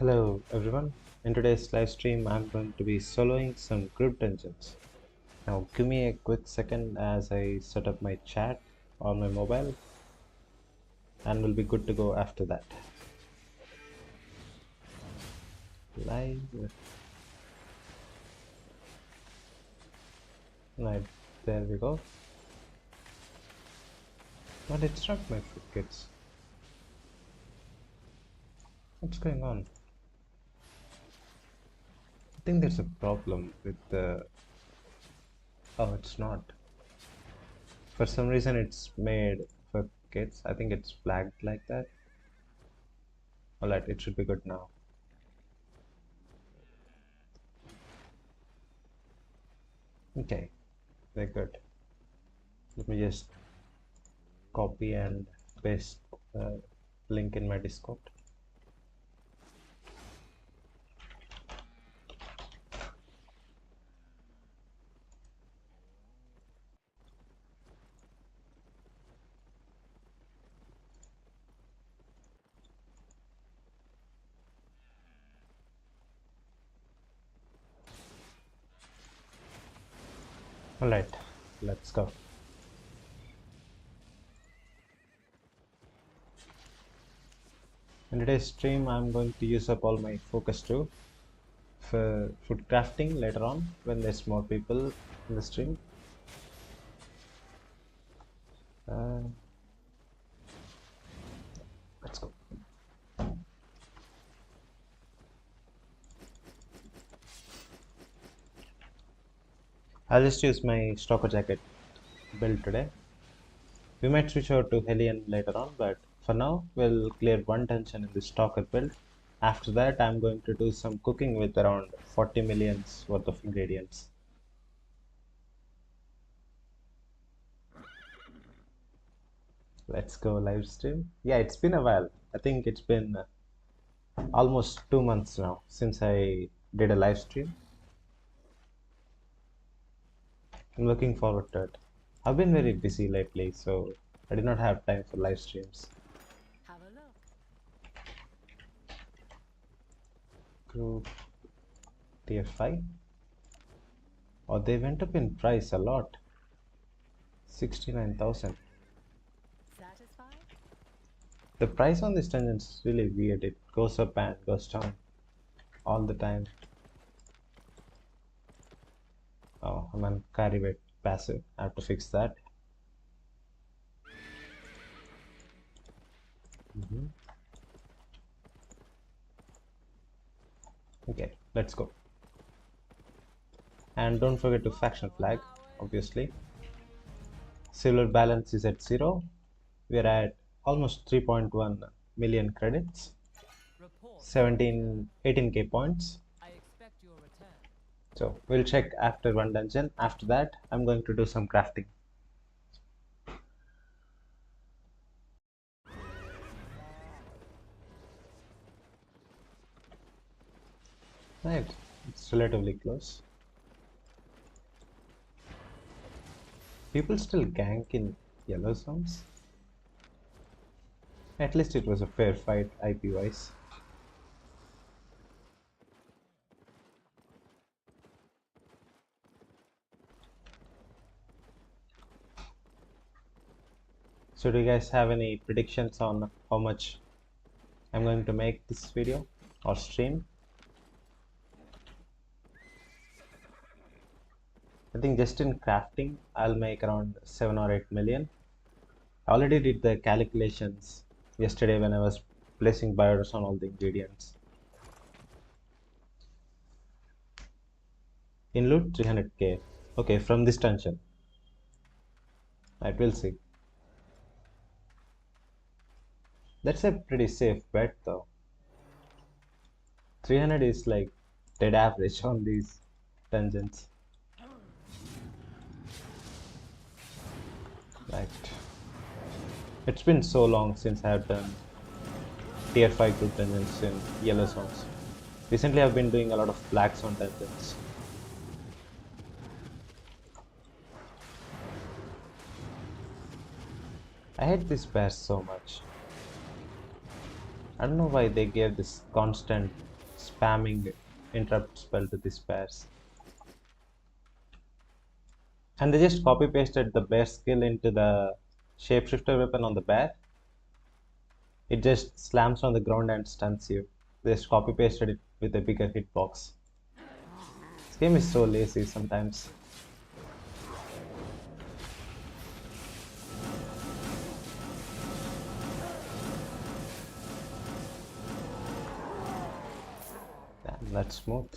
Hello everyone. In today's live stream, I'm going to be soloing some group dungeons. Now, give me a quick second as I set up my chat on my mobile, and we'll be good to go after that. Live. Right, there we go. But it's not my kids. What's going on? I think there's a problem with the. Oh, it's not. For some reason, it's made for kids. I think it's flagged like that. Alright, it should be good now. Okay, very good. Let me just copy and paste the link in my Discord. Alright, let's go. In today's stream, I'm going to use up all my focus too for food crafting later on when there's more people in the stream. Let's go. I'll just use my stalker jacket build today. We might switch over to Hellion later on, but for now we'll clear one dungeon in the stalker build. After that, I'm going to do some cooking with around 40 millions worth of ingredients. Let's go live stream. Yeah, it's been a while. I think it's been almost 2 months now since I did a live stream. I'm looking forward to it. I've been very busy lately, so I did not have time for live streams. Have a look. Group tier 5. Oh, they went up in price a lot. 69,000. Satisfied? The price on this dungeon is really weird. It goes up and goes down all the time. Oh, I'm on carry weight passive. I have to fix that. Okay, let's go. And don't forget to faction flag, obviously. Silver balance is at 0. We're at almost 3.1 million credits. 18k points. I expect your return. So we'll check after one dungeon. After that, I'm going to do some crafting. Right, it's relatively close. People still gank in yellow zones. At least it was a fair fight IP wise. So do you guys have any predictions on how much I'm going to make this video or stream? I think just in crafting I'll make around 7 or 8 million. I already did the calculations yesterday when I was placing buyers on all the ingredients. In loot 300k. Okay, from this dungeon. Right, we'll see. That's a pretty safe bet though. 300 is like dead average on these dungeons. Right. It's been so long since I've done tier 5 group dungeons in yellow zones. Recently I've been doing a lot of black zone dungeons. I hate these bears so much. I don't know why they gave this constant spamming interrupt spell to these bears. And they just copy pasted the bear skill into the shapeshifter weapon on the bear. It just slams on the ground and stuns you. They just copy pasted it with a bigger hitbox. This game is so lazy sometimes. Damn, that's smooth.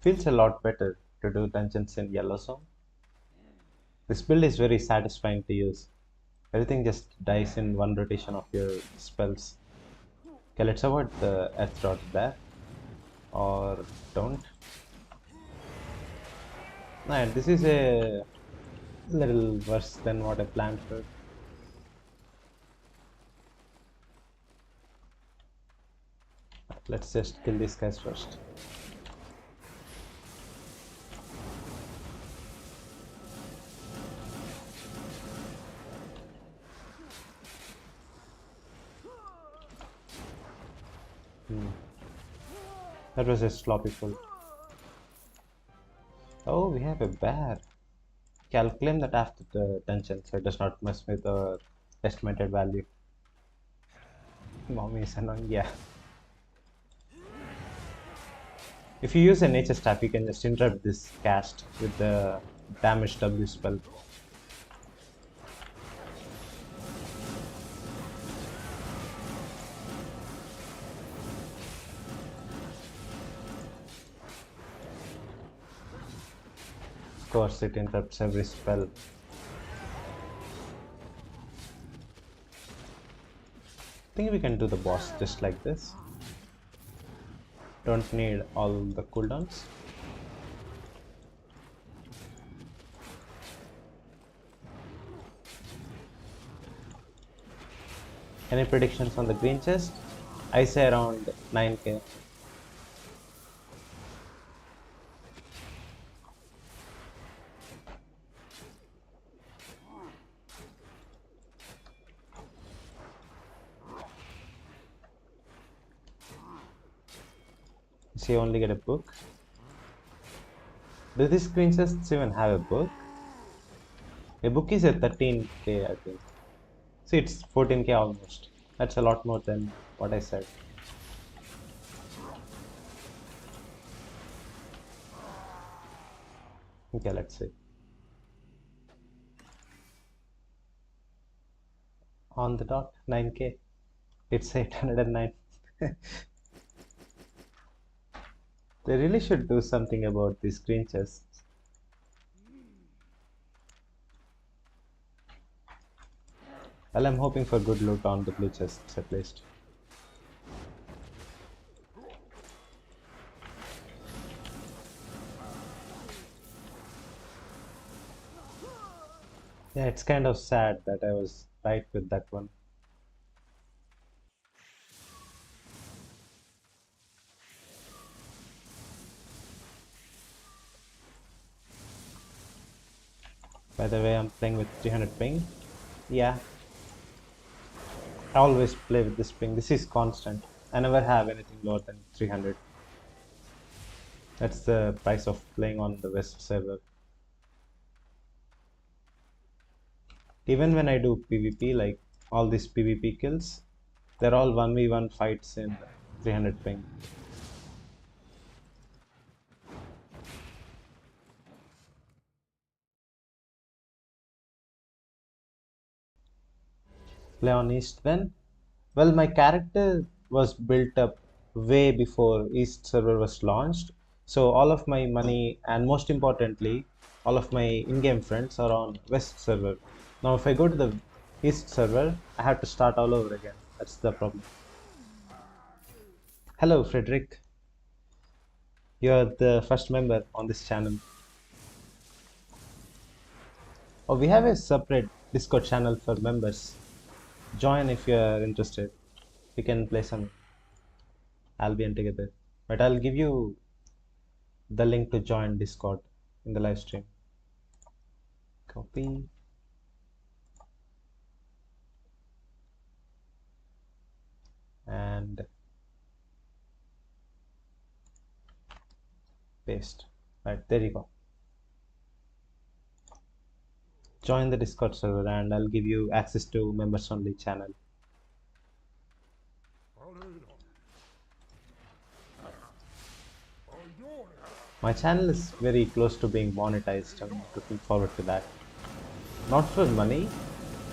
Feels a lot better to do dungeons in yellow zone. This build is very satisfying to use. Everything just dies in one rotation of your spells. Okay, let's avoid the earth rod there. Or don't. And this is a little worse than what I planned for. Let's just kill these guys first. Hmm. That was a sloppy pull. Oh, we have a bear. Okay, I'll claim that after the dungeon so it does not mess with our estimated value. Mommy is annoying, yeah. If you use a nature staff, you can just interrupt this cast with the damage W spell. Of course, it interrupts every spell. I think we can do the boss just like this. Don't need all the cooldowns. Any predictions on the green chest? I say around 9k. So you only get a book. Do these green chests even have a book? A book is a 13k, I think. See, it's 14k almost. That's a lot more than what I said. Okay, let's see. On the dot, 9k. It's 809. They really should do something about these green chests. Well, I'm hoping for good loot on the blue chests at least. Yeah, it's kind of sad that I was right with that one. By the way, I'm playing with 300 ping. Yeah, I always play with this ping. This is constant. I never have anything lower than 300. That's the price of playing on the West server. Even when I do PvP, like all these PvP kills, they're all 1v1 fights in 300 ping. Play on East then? Well, my character was built up way before East server was launched. So all of my money and most importantly, all of my in-game friends are on West server. Now if I go to the East server, I have to start all over again. That's the problem. Hello, Frederick. You're the first member on this channel. Oh, we have a separate Discord channel for members. Join if you're interested. We can play some Albion together. But I'll give you the link to join Discord in the live stream. Copy. Paste. Right, there you go. Join the Discord server and I'll give you access to members only channel. My channel is very close to being monetized. I'm looking forward to that. Not for money.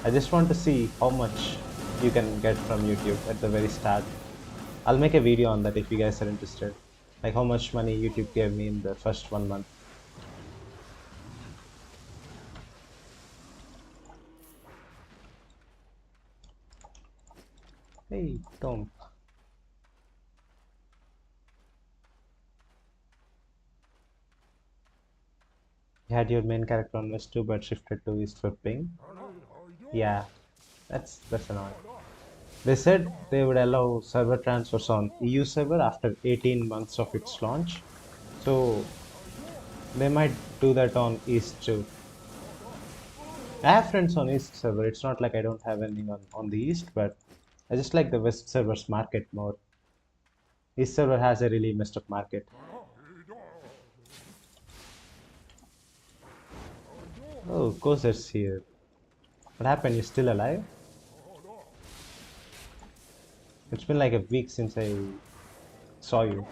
I just want to see how much you can get from YouTube at the very start. I'll make a video on that if you guys are interested. Like how much money YouTube gave me in the first 1 month. Hey, Tom. You had your main character on West 2 but shifted to East for ping. Yeah, that's annoying. They said they would allow server transfers on EU server after 18 months of its launch. So they might do that on East too. I have friends on East server. It's not like I don't have anyone on the East, but I just like the West server's market more. East server has a really messed up market. Oh, Kozer's here. What happened? You're still alive? It's been like a week since I saw you.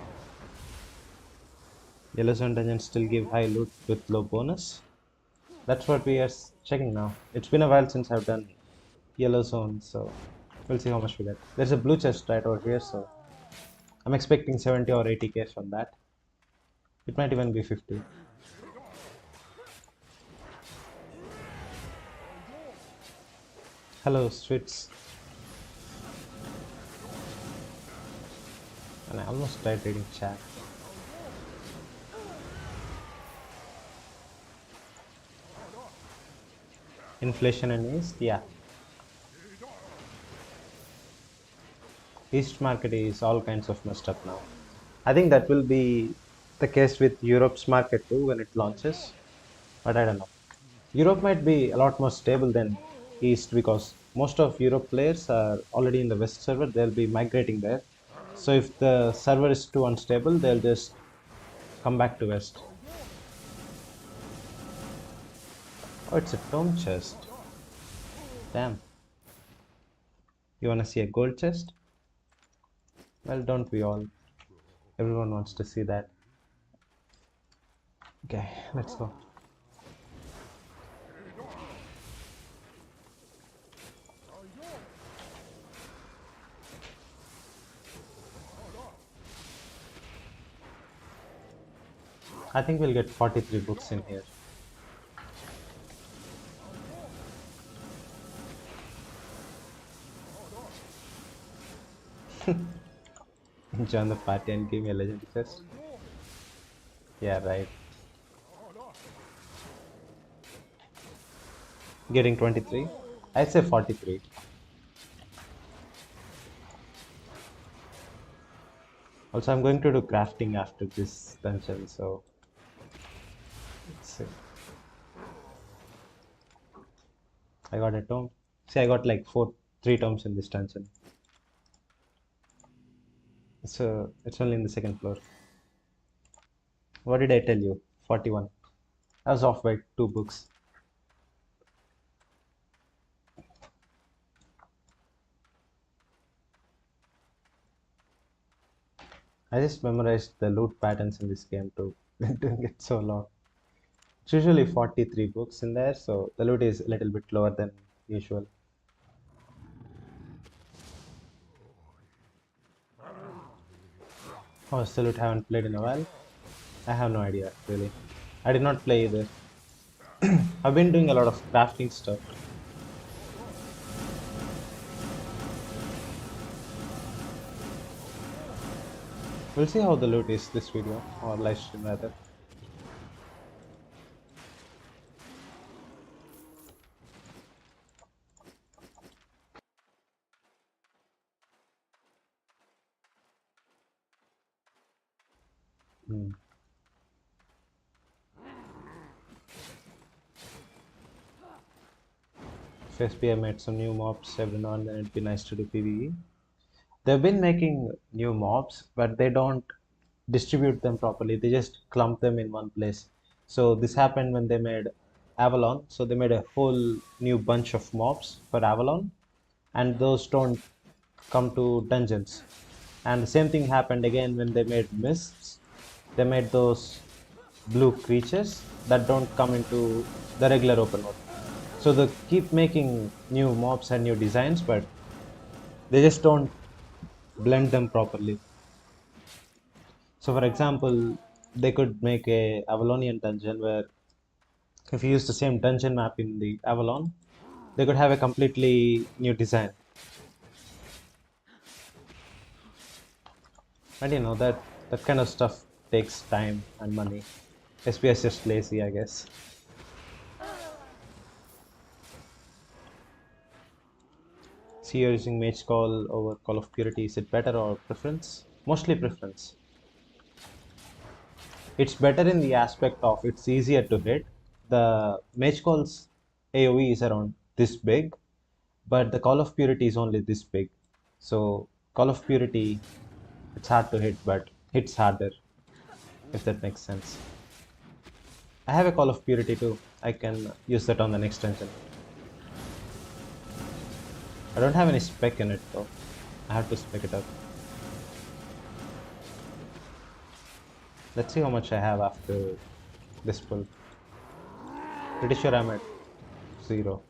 Yellow Zone dungeons still give high loot with low bonus. That's what we are checking now. It's been a while since I've done Yellow Zone, so we'll see how much we get. There's a blue chest right over here, so I'm expecting 70 or 80k from that. It might even be 50. Hello, Swits. And I almost tried reading chat. Inflation in East? Yeah. East market is all kinds of messed up now. I think that will be the case with Europe's market too when it launches, but I don't know. Europe might be a lot more stable than East because most of Europe players are already in the West server. They'll be migrating there. So if the server is too unstable, they'll just come back to West. Oh, it's a tome chest. Damn. You wanna see a gold chest? Well, don't we all? Everyone wants to see that. Okay, let's go. I think we'll get 43 books in here. Join the party and give me a legendary chest. Yeah, right. Getting 23. I'd say 43. Also, I'm going to do crafting after this dungeon, so let's see. I got a tome. See, I got like 3 tomes in this dungeon. So it's only in the second floor. What did I tell you? 41. I was off by 2 books. I just memorized the loot patterns in this game too. Doing it so long. It's usually 43 books in there, so the loot is a little bit lower than usual. Oh, Salute haven't played in a while. I have no idea, really. I did not play either. I've been doing a lot of crafting stuff. We'll see how the loot is this video, or live stream rather. Hmm. If SPI made some new mobs every now and then, it'd be nice to do PvE. They've been making new mobs, but they don't distribute them properly. They just clump them in one place. So this happened when they made Avalon. So they made a whole new bunch of mobs for Avalon, and those don't come to dungeons. And the same thing happened again when they made mists. They made those blue creatures that don't come into the regular open world. So they keep making new mobs and new designs, but they just don't blend them properly. So, for example, they could make a Avalonian dungeon where if you use the same dungeon map in the Avalon, they could have a completely new design. And you know that kind of stuff takes time and money. SPS is just lazy, I guess. So you're using Mage Call over Call of Purity. Is it better or preference? Mostly preference. It's better in the aspect of it's easier to hit. The Mage Call's AoE is around this big, but the Call of Purity is only this big. So Call of Purity, it's hard to hit, but hits harder, if that makes sense. I have a Call of Purity too. I can use that on the next engine. I don't have any spec in it though. I have to spec it up. Let's see how much I have after this pull. Pretty sure I'm at 0.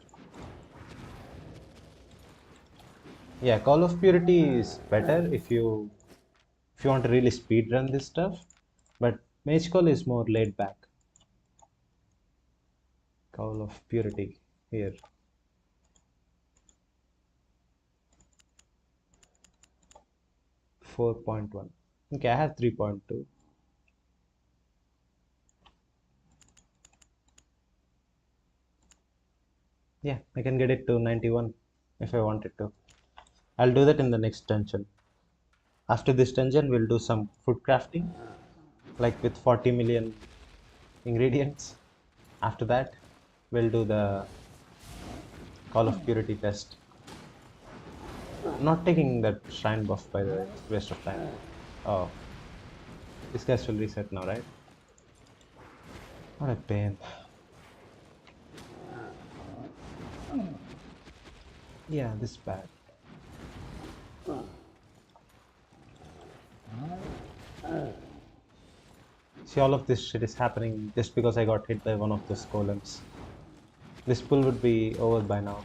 Yeah, Call of Purity is better if you want to really speed run this stuff, but Mage Call is more laid back. Call of Purity here. 4.1. Okay, I have 3.2. Yeah, I can get it to 91 if I wanted to. I'll do that in the next dungeon. After this dungeon, we'll do some food crafting, like with 40 million ingredients. After that, we'll do the Call of Purity test. I'm not taking that shrine buff, by the way. It's a waste of time. Oh, this guys will reset now, right? What a pain. Yeah, this is bad. See, all of this shit is happening just because I got hit by one of those golems. This pull would be over by now.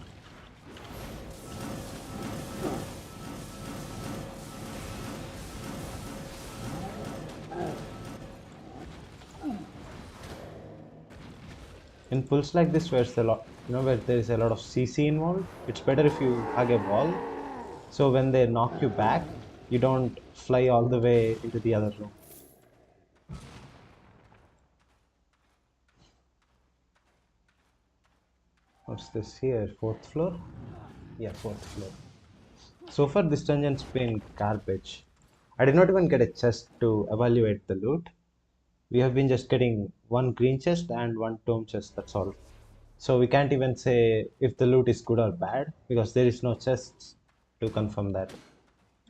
In pulls like this, where where there is a lot of CC involved, it's better if you hug a wall. So when they knock you back, you don't fly all the way into the other room. What's this here? Fourth floor? Yeah, fourth floor. So far, this dungeon's been garbage. I did not even get a chest to evaluate the loot. We have been just getting one green chest and one tome chest, that's all. So we can't even say if the loot is good or bad because there is no chests to confirm that.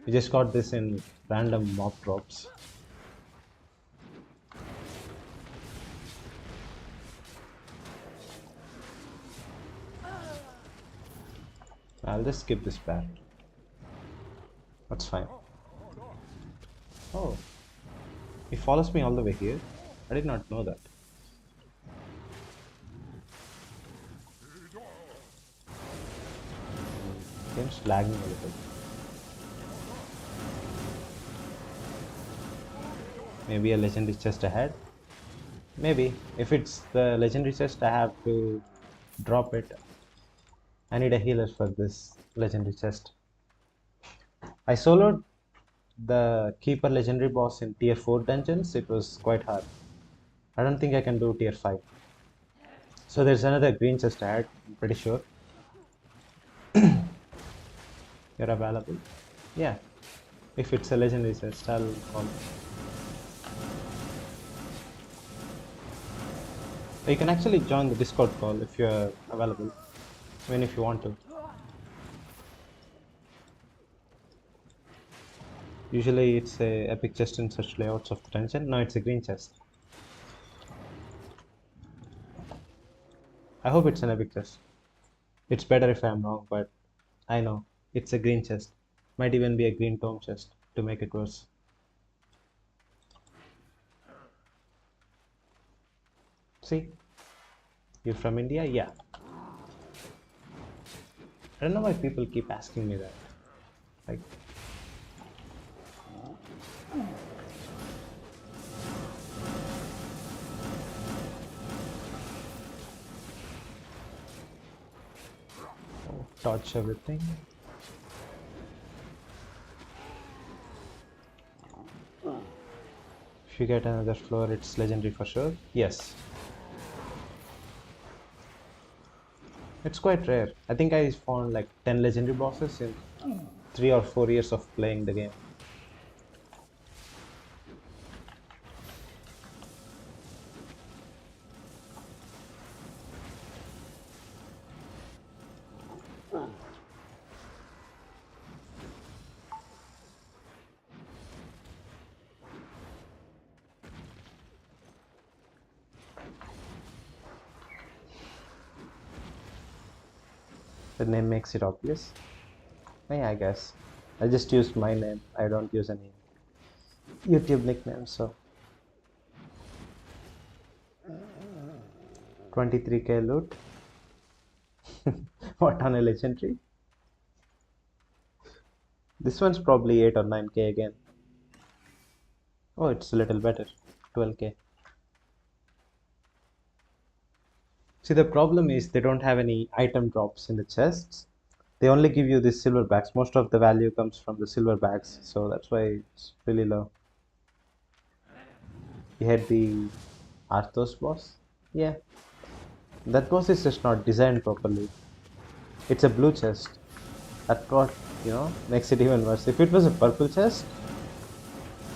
We just got this in random mob drops. I'll just skip this part. That's fine. Oh, he follows me all the way here. I did not know that. Game's lagging a little. Maybe a legendary chest ahead. Maybe. If it's the legendary chest, I have to drop it. I need a healer for this legendary chest. I soloed the Keeper legendary boss in tier 4 dungeons. It was quite hard. I don't think I can do tier 5. So there's another green chest ahead, I'm pretty sure. You're available. Yeah. If it's a legendary chest, I'll call. You can actually join the Discord call if you're available. I mean, if you want to. Usually it's a epic chest in such layouts of the dungeon. No, it's a green chest. I hope it's an epic chest. It's better if I'm wrong, but I know. It's a green chest. Might even be a green tome chest to make it worse. See? You're from India? Yeah. I don't know why people keep asking me that. Like, oh, touch everything. If you get another floor, it's legendary for sure. Yes. It's quite rare. I think I found like 10 legendary bosses in 3 or 4 years of playing the game. The name makes it obvious. Yeah, I guess. I just use my name. I don't use any YouTube nickname. So 23k loot. What on a legendary? This one's probably 8 or 9k again. Oh, it's a little better. 12k. See, the problem is they don't have any item drops in the chests. They only give you these silver bags. Most of the value comes from the silver bags, so that's why it's really low. You had the Arthos boss? Yeah, that boss is just not designed properly. It's a blue chest. That's what, makes it even worse. If it was a purple chest,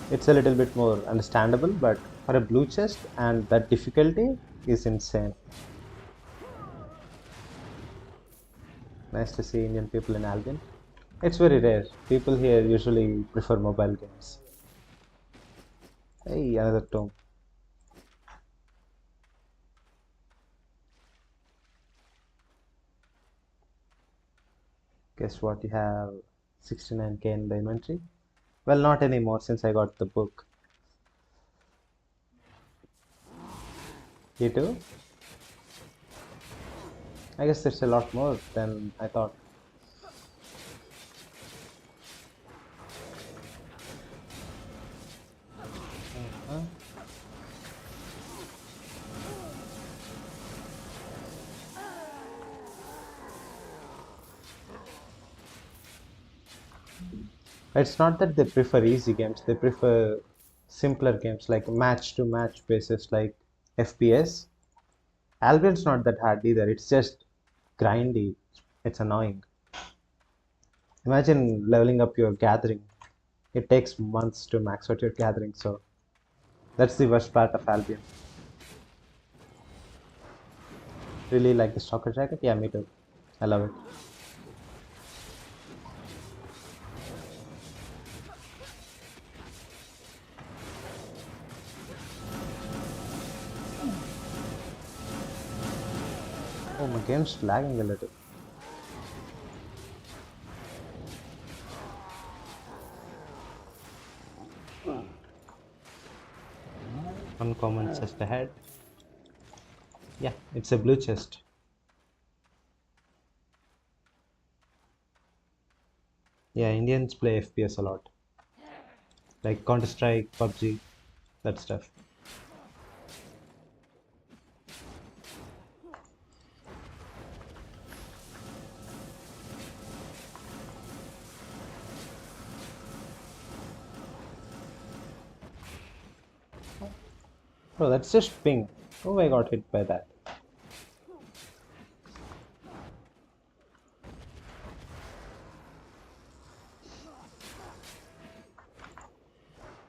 it's a little bit more understandable, but for a blue chest and that difficulty is insane. Nice to see Indian people in Albion. It's very rare. People here usually prefer mobile games. Hey, another tome. Guess what? You have 69k in the inventory. Well, not anymore since I got the book. You too? I guess there's a lot more than I thought. Uh-huh. It's not that they prefer easy games, they prefer simpler games like match to match basis like FPS. Albion's not that hard either, it's just grindy. It's annoying. Imagine leveling up your gathering. It takes months to max out your gathering, so that's the worst part of Albion. Really like the stalker jacket? Yeah, me too. I love it. Oh, my game's lagging a little. Uncommon chest ahead. Yeah, it's a blue chest. Yeah, Indians play FPS a lot. Like Counter Strike, PUBG, that stuff. Oh, that's just ping. Oh, I got hit by that.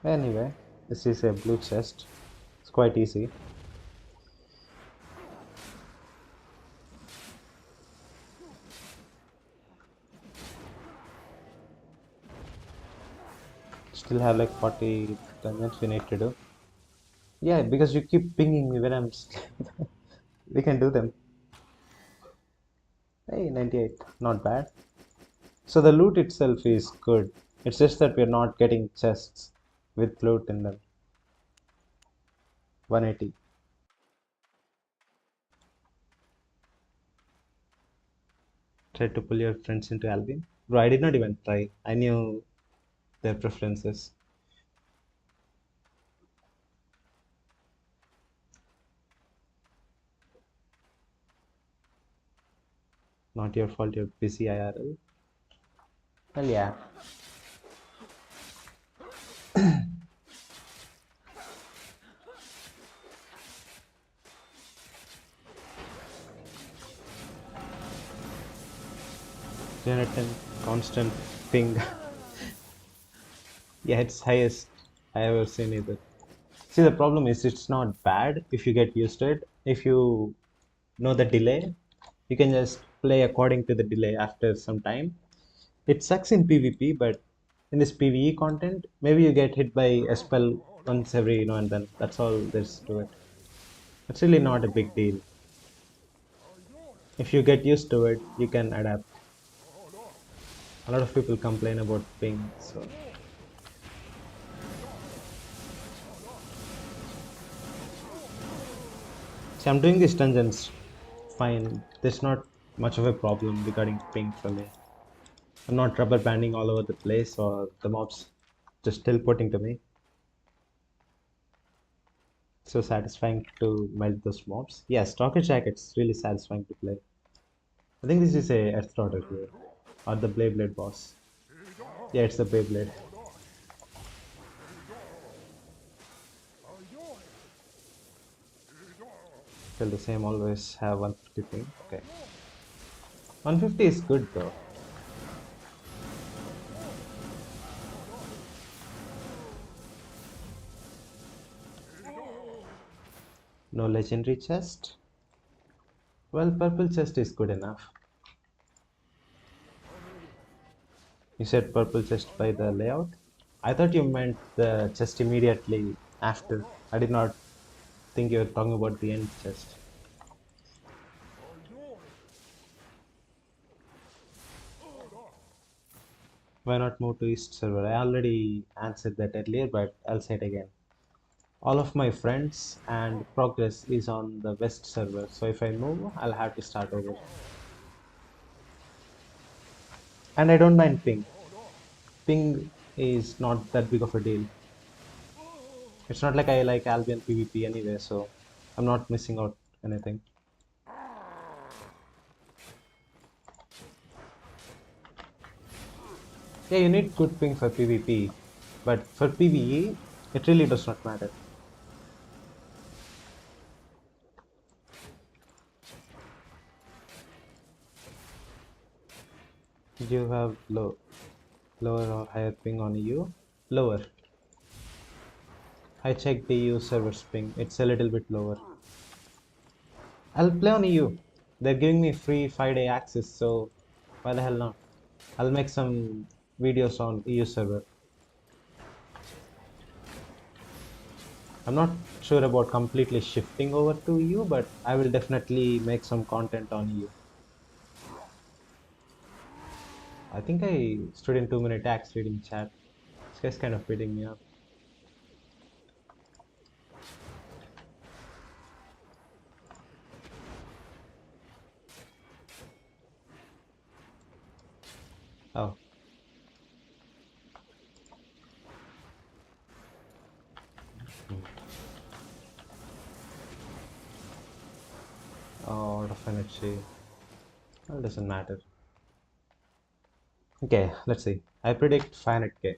Anyway, this is a blue chest. It's quite easy. Still have like 40 dungeons we need to do. Yeah, because you keep pinging me when I'm we can do them. Hey, 98, not bad. So the loot itself is good. It's just that we're not getting chests with loot in them. 180. Try to pull your friends into Albion. Bro, I did not even try. I knew their preferences. Not your fault, you're busy IRL. Well, yeah. Jonathan, constant ping. Yeah, it's highest I ever seen either. See, the problem is it's not bad if you get used to it. If you know the delay, you can just play according to the delay after some time. It sucks in PvP, but in this PvE content, maybe you get hit by a spell once every now and then. That's all there's to it. It's really not a big deal. If you get used to it, you can adapt. A lot of people complain about ping, so see, I'm doing these dungeons fine. There's not much of a problem regarding ping for me. I'm not rubber banding all over the place or the mobs just teleporting to me. So satisfying to melt those mobs. Yeah, Stalker Jacket's really satisfying to play. I think this is a Earth Daughter here. Or the Beyblade boss. Yeah, it's the Beyblade. Still the same, always have 150 ping. Okay. 150 is good though. No legendary chest. Well, purple chest is good enough. You said purple chest by the layout? I thought you meant the chest immediately after. I did not think you were talking about the end chest. Why not move to East server? I already answered that earlier, but I'll say it again. All of my friends and progress is on the West server, so if I move, I'll have to start over. And I don't mind ping. Ping is not that big of a deal. It's not like I like Albion PvP anyway, so I'm not missing out anything. Yeah, you need good ping for PvP, but for PvE, it really does not matter. Do you have lower or higher ping on EU? Lower. I checked the EU server's ping. It's a little bit lower. I'll play on EU. They're giving me free 5-day access, so why the hell not? I'll make some videos on EU server. I'm not sure about completely shifting over to EU, but I will definitely make some content on EU. I think I stood in 2 minute tax reading chat. This guy's kind of beating me up. Oh, oh, out of energy. Well, doesn't matter. Okay, let's see. I predict 500k.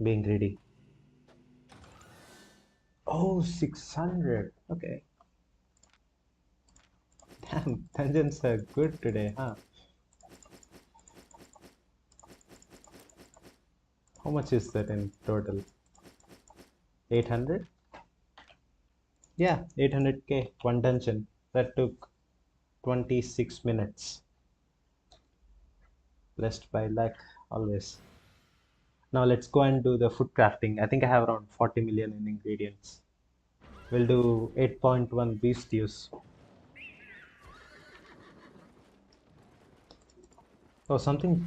Being greedy. Oh, 600. Okay. Damn, dungeons are good today, huh? How much is that in total? 800? Yeah, 800k, one dungeon. That took 26 minutes. Blessed by luck, always. Now let's go and do the food crafting. I think I have around 40 million in ingredients. We'll do 8.1 beef stews. Oh, something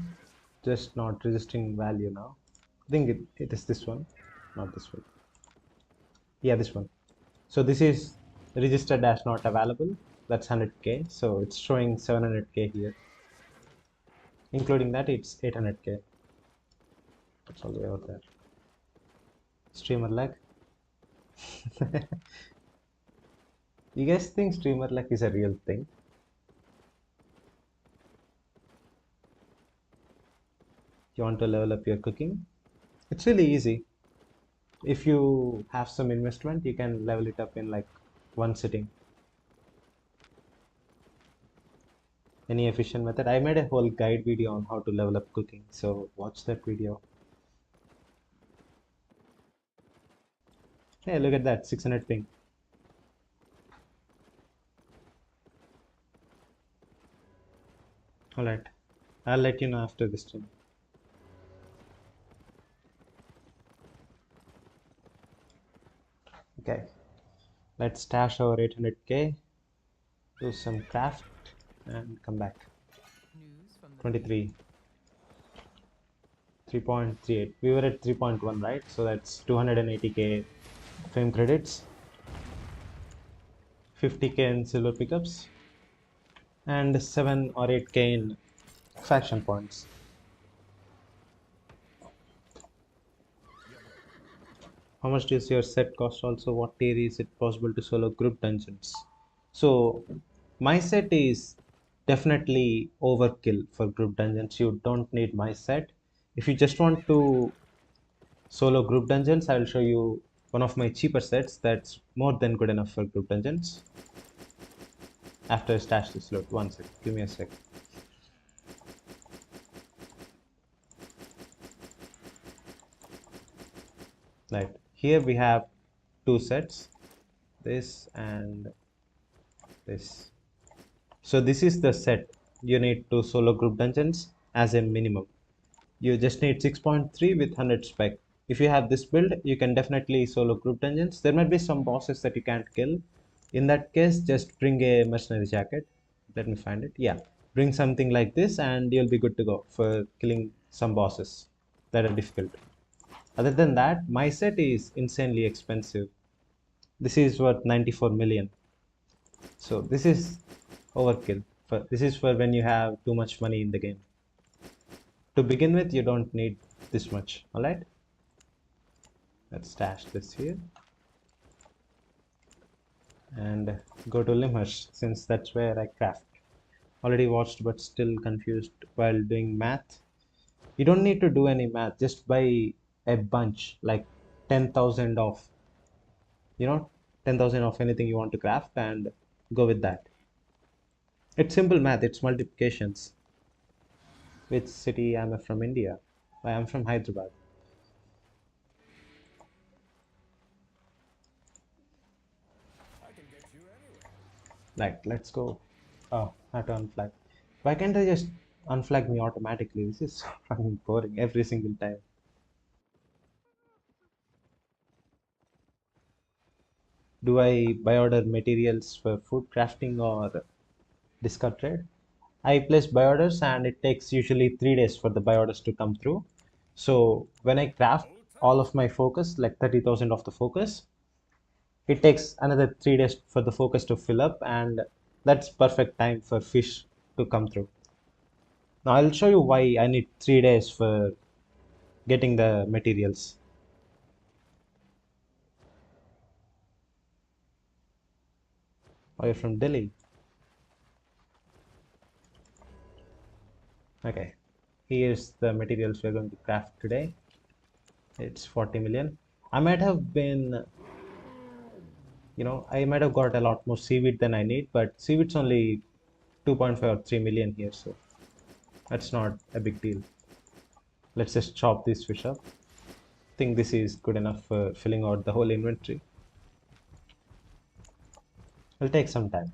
just not registering value now. I think it is this one, not this one. Yeah, this one. So this is registered as not available. That's 100K. So it's showing 700K here. Including that, it's 800K. That's all the way out there. Streamer lag. You guys think streamer lag is a real thing? You want to level up your cooking? It's really easy. If you have some investment, you can level it up in like one sitting. Any efficient method? I made a whole guide video on how to level up cooking, so watch that video. Hey, look at that, 600 ping. All right, I'll let you know after this stream. Okay, let's stash our 800K, do some craft, and come back. News from the 23, 3.38. We were at 3.1, right? So that's 280K fame credits, 50K in silver pickups, and 7 or 8K in faction points. How much does your set cost also? What tier is it possible to solo group dungeons? So my set is definitely overkill for group dungeons. You don't need my set. If you just want to solo group dungeons, I will show you one of my cheaper sets that's more than good enough for group dungeons. After I stash this load, one sec, give me a sec. Right, here we have two sets, this and this. So this is the set you need to solo group dungeons as a minimum. You just need 6.3 with 100 spec. If you have this build, you can definitely solo group dungeons. There might be some bosses that you can't kill. In that case, just bring a mercenary jacket. Let me find it. Yeah, bring something like this and you'll be good to go for killing some bosses that are difficult. Other than that, my set is insanely expensive. This is worth 94 million. So this is overkill. This is for when you have too much money in the game. To begin with, you don't need this much. All right. Let's stash this here and go to Limhurst since that's where I craft. Already watched but still confused while doing math. You don't need to do any math. Just buy a bunch like 10,000 of, you know, 10,000 of anything you want to craft and go with that. It's simple math. It's multiplications. Which city am I from? India. I am from Hyderabad. Right, let's go. Oh, I have to unflag. Why can't I just unflag me automatically? This is so fucking boring every single time. Do I buy order materials for food crafting or discard trade? I place buy orders and it takes usually 3 days for the buy orders to come through. So when I craft all of my focus, like 30,000 of the focus, it takes another 3 days for the focus to fill up, and that's perfect time for fish to come through. Now I'll show you why I need 3 days for getting the materials. Oh, you're from Delhi. Okay. Here's the materials we're going to craft today. It's 40 million. I might have been, I might have got a lot more seaweed than I need, but seaweed's only 2.5 or 3 million here, so that's not a big deal. Let's just chop this fish up. I think this is good enough for filling out the whole inventory. It'll take some time.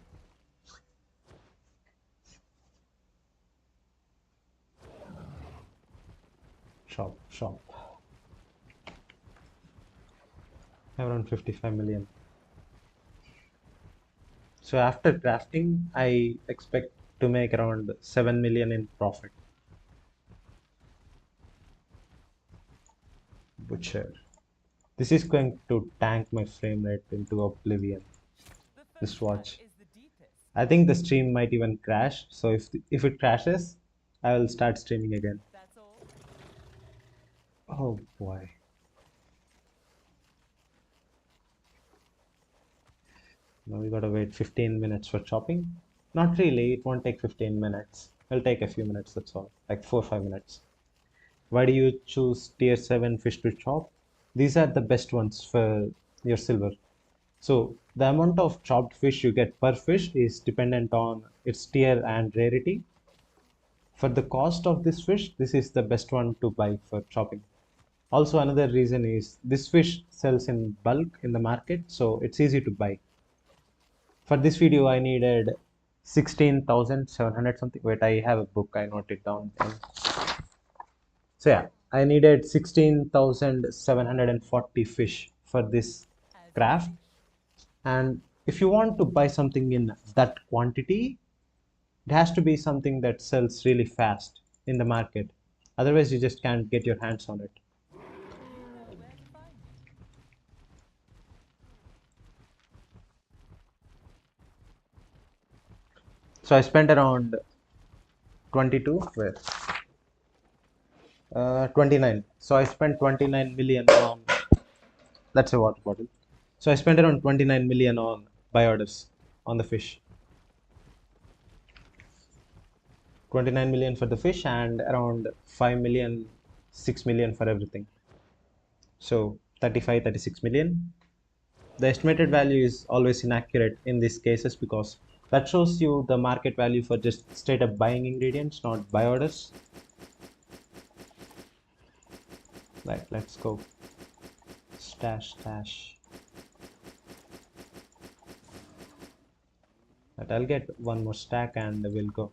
Chop, chop. around 55 million. So after crafting, I expect to make around 7 million in profit. Butcher. This is going to tank my frame rate into oblivion. The This first cut watch. is the deepest. I think the stream might even crash. So if it crashes, I will start streaming again. That's all. Oh boy. Now we gotta wait 15 minutes for chopping. Not really, it won't take 15 minutes. It'll take a few minutes, that's all. Like 4 or 5 minutes. Why do you choose tier 7 fish to chop? These are the best ones for your silver. So the amount of chopped fish you get per fish is dependent on its tier and rarity. For the cost of this fish, this is the best one to buy for chopping. Also, another reason is this fish sells in bulk in the market, so it's easy to buy. For this video, I needed 16,700 something. Wait, I have a book, I note it down. So yeah, I needed 16,740 fish for this As you craft. wish. And if you want to buy something in that quantity, it has to be something that sells really fast in the market. Otherwise, you just can't get your hands on it. You know where to find me. So I spent around 22, where 29. So I spent 29 million on, that's a water bottle. So I spent around 29 million on buy orders on the fish. 29 million for the fish and around 5 million, 6 million for everything. So 35, 36 million. The estimated value is always inaccurate in these cases because that shows you the market value for just straight up buying ingredients, not buy orders. Right, let's go. Stash, stash. But I'll get one more stack and we'll go.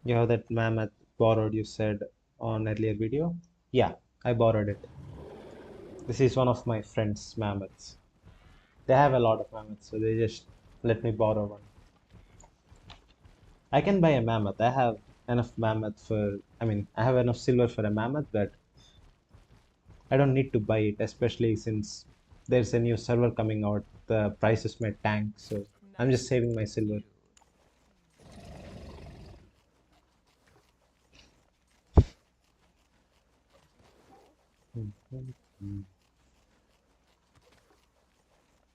You have that mammoth borrowed, you said on earlier video? Yeah, I borrowed it. This is one of my friend's mammoths. They have a lot of mammoths, so they just let me borrow one. I can buy a mammoth. I have enough mammoth for, I mean, I have enough silver for a mammoth, but I don't need to buy it, especially since there's a new server coming out. The prices may tank, so I'm Nice just to saving my meet silver. you.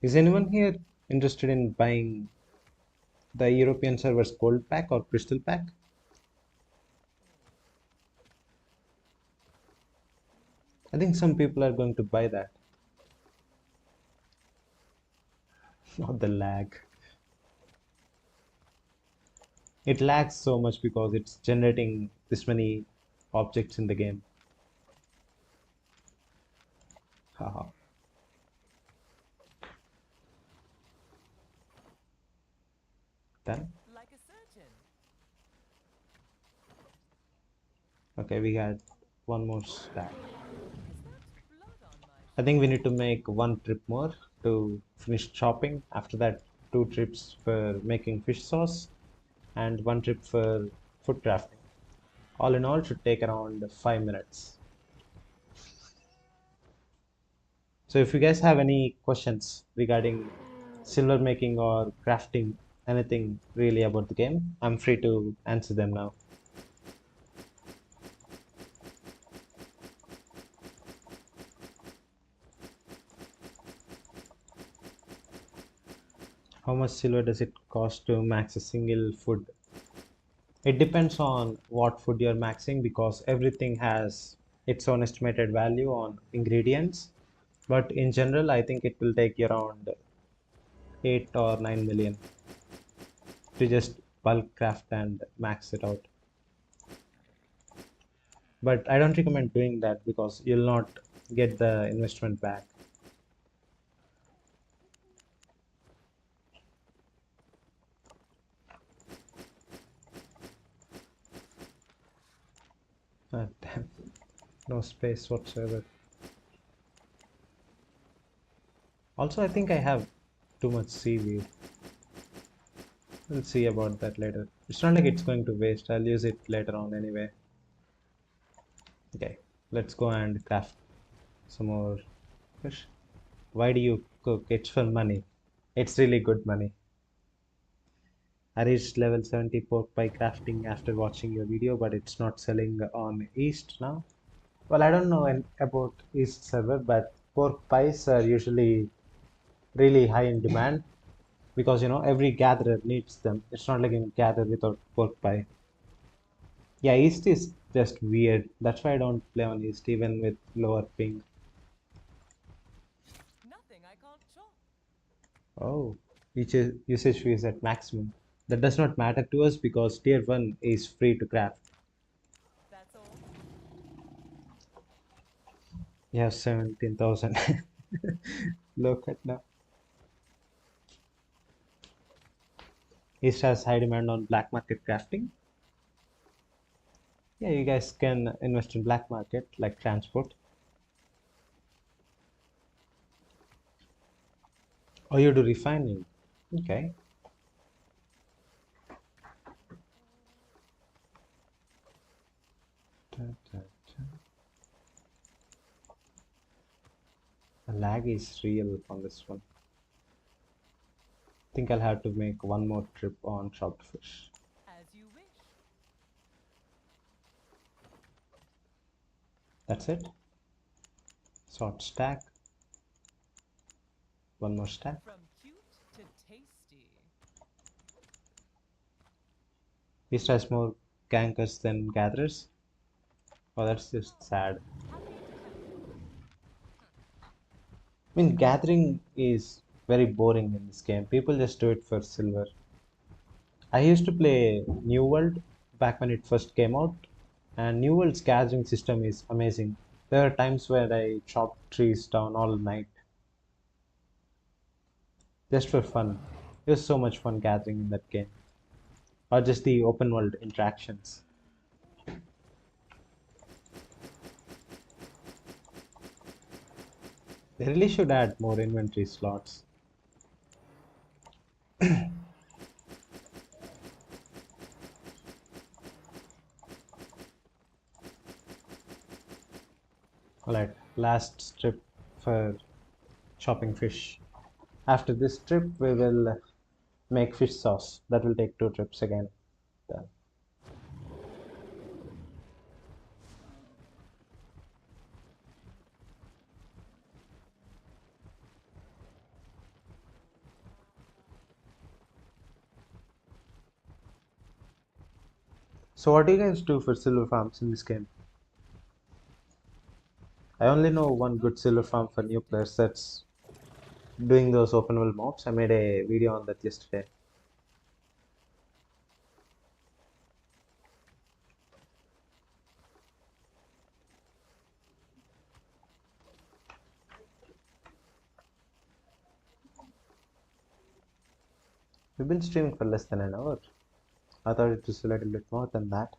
Is anyone here interested in buying the European server's gold pack or crystal pack? I think some people are going to buy that. Not the lag. It lags so much because it's generating this many objects in the game. Haha. Done. Like a surgeon. Okay, we got one more stack. Is that blood on my I think we shoes? need to make one trip more to finish chopping. After that, two trips for making fish sauce and one trip for food crafting. All in all, should take around 5 minutes. So if you guys have any questions regarding silver making or crafting, anything really about the game, I'm free to answer them now. How much silver does it cost to max a single food? It depends on what food you're maxing because everything has its own estimated value on ingredients. But in general, I think it will take you around 8 or 9 million to just bulk craft and max it out. But I don't recommend doing that because you'll not get the investment back. Damn. No space whatsoever. Also, I think I have too much seaweed. We'll see about that later. It's not like it's going to waste. I'll use it later on anyway. Okay, let's go and craft some more fish. Why do you cook? It's for money. It's really good money. I reached level 70 pork pie crafting after watching your video, but it's not selling on East now. Well, I don't know about East server, but pork pies are usually really high in demand because every gatherer needs them. It's not like you can gather without pork pie. Yeah, East is just weird. That's why I don't play on East even with lower ping. Nothing I can't chop. Oh, usage fee is at maximum. That does not matter to us because tier 1 is free to craft. That's all. You have 17,000. Look at now. East has high demand on black market crafting. Yeah, you guys can invest in black market like transport. Or you do refining. Okay. Da, da, da. The lag is real on this one. Think I'll have to make one more trip on chopped fish. As you wish. That's it. Sort stack. One more stack. From cute to tasty. East has more gankers than gatherers. Oh, that's just sad. Happy to help. I mean, gathering is very boring in this game. People just do it for silver. I used to play New World back when it first came out, and New World's gathering system is amazing. There are times where I chop trees down all night just for fun. It was so much fun gathering in that game, or just the open world interactions. They really should add more inventory slots. Alright, last strip for chopping fish. After this trip, we will make fish sauce. That will take two trips again. Done. So what do you guys do for silver farms in this game? I only know one good silver farm for new players that's doing those open world mobs. I made a video on that yesterday. We've been streaming for less than an hour. I thought it was a little bit more than that.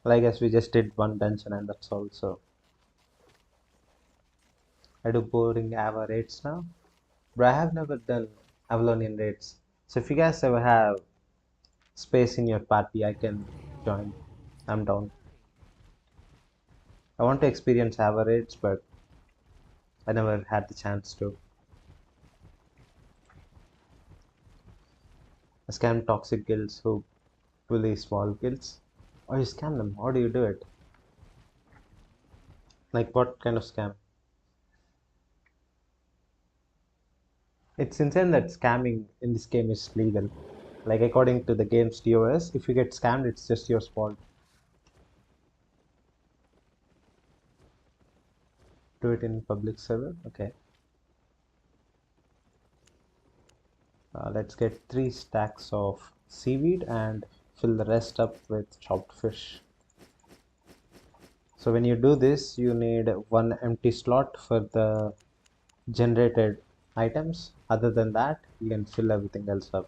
Well, I guess we just did one dungeon and that's all. So I do boring Ava raids now. But I have never done Avalonian raids. So if you guys ever have space in your party, I can join. I'm Don't down. worry. I want to experience Ava raids, but I never had the chance to. I scam toxic guilds who bully small guilds. Or you scam them. How do you do it? Like what kind of scam? It's insane that scamming in this game is legal. Like according to the game's TOS, if you get scammed, it's just your fault. Do it in public server. Okay. Let's get 3 stacks of seaweed and fill the rest up with chopped fish. So when you do this, you need one empty slot for the generated items. Other than that, you can fill everything else up.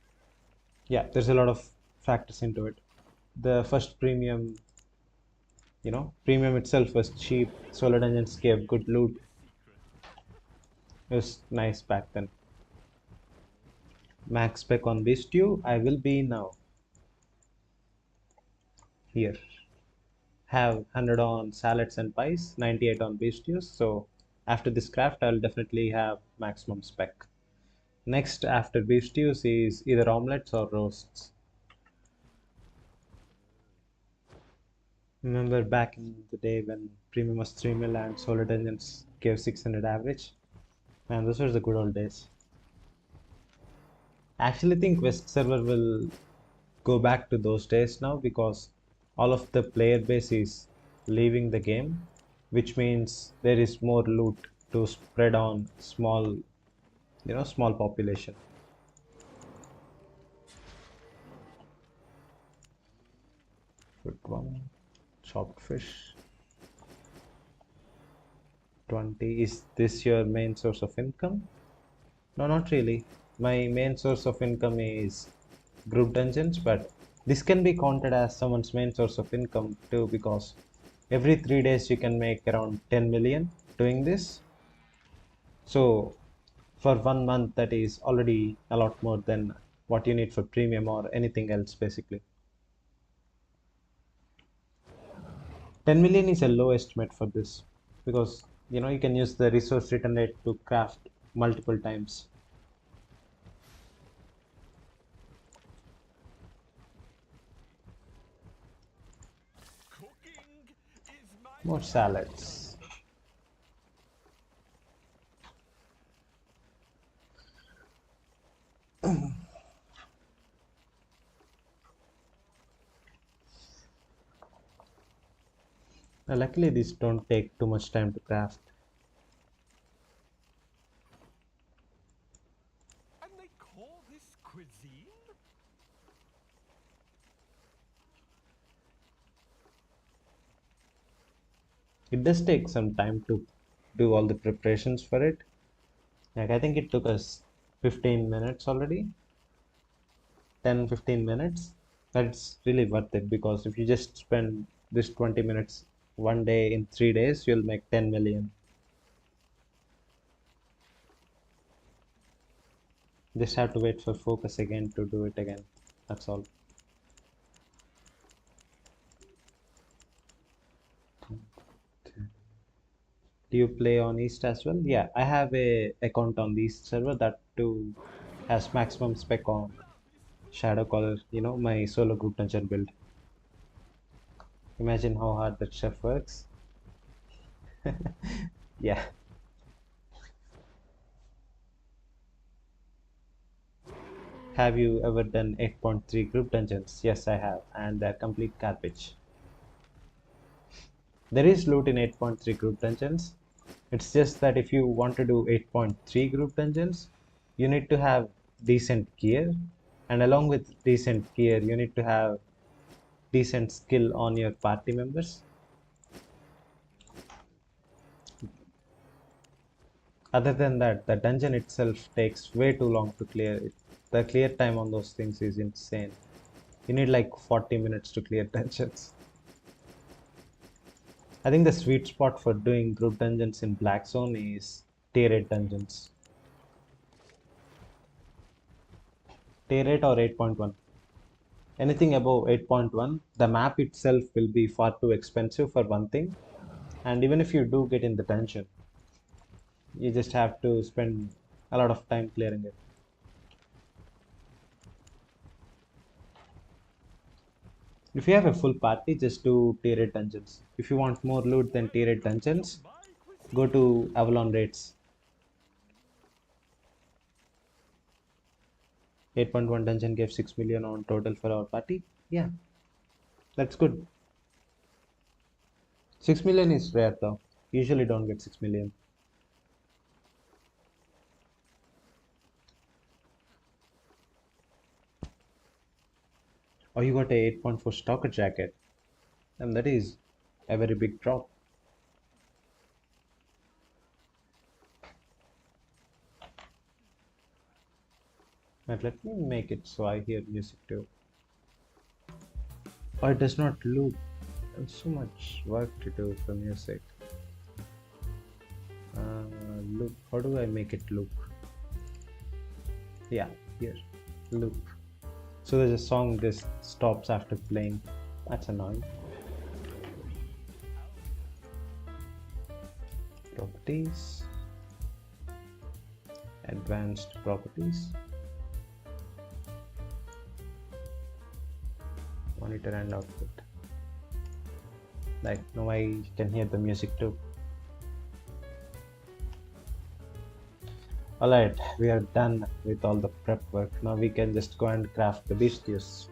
Yeah, there's a lot of factors into it. The first premium, premium itself was cheap. Solar Dungeons gave good loot. It was nice back then. Max spec on Beastiu, I will be now. Here. Have 100 on salads and pies, 98 on Beastius. So after this craft, I'll definitely have maximum spec. Next after Beastius is either omelets or roasts. Remember back in the day when premium was 3 mil and Solar Dungeons gave 600 average? Man, those were the good old days. I actually think West server will go back to those days now because all of the player base is leaving the game, which means there is more loot to spread on small population. Good one. Chopped fish. 20. Is this your main source of income? No, not really. My main source of income is group dungeons, but this can be counted as someone's main source of income too because every 3 days you can make around 10 million doing this. So for 1 month, that is already a lot more than what you need for premium or anything else basically. 10 million is a low estimate for this because you can use the resource return rate to craft multiple times. Cooking is my More passion. salads. Luckily these don't take too much time to craft. And they call this cuisine? It does take some time to do all the preparations for it. Like I think it took us 15 minutes already, 10-15 minutes. That's really worth it because if you just spend this 20 minutes one day in 3 days, you'll make 10 million. Just have to wait for focus again to do it again. That's all. Do you play on East as well? Yeah, I have a account on the East server that too has maximum spec on Shadow Caller, my solo group dungeon build. Imagine how hard that chef works. Yeah. Have you ever done 8.3 group dungeons? Yes, I have, and they're complete garbage. There is loot in 8.3 group dungeons. It's just that if you want to do 8.3 group dungeons, you need to have decent gear, and along with decent gear, you need to have decent skill on your party members. Other than that, the dungeon itself takes way too long to clear it. The clear time on those things is insane. You need like 40 minutes to clear dungeons. I think the sweet spot for doing group dungeons in Black Zone is tier 8 dungeons. Tier 8 or 8.1. Anything above 8.1, the map itself will be far too expensive for one thing. And even if you do get in the dungeon, you just have to spend a lot of time clearing it. If you have a full party, just do tier 8 dungeons. If you want more loot than tier 8 Welcome to dungeons, my go cuisine. to Avalon Raids. 8.1 dungeon gave 6 million on total for our party. Yeah, that's good. 6 million is rare though. Usually don't get 6 million. Oh, you got a 8.4 stalker jacket. And that is a very big drop. But let me make it so I hear music too. Oh, it does not loop. There's so much work to do for music. Loop. How do I make it loop? Yeah, here. Loop. So there's a song this stops after playing. That's annoying. Properties. Advanced properties. Monitor and output. Like now I can hear the music too. Alright, we are done with all the prep work. Now we can just go and craft the bestius.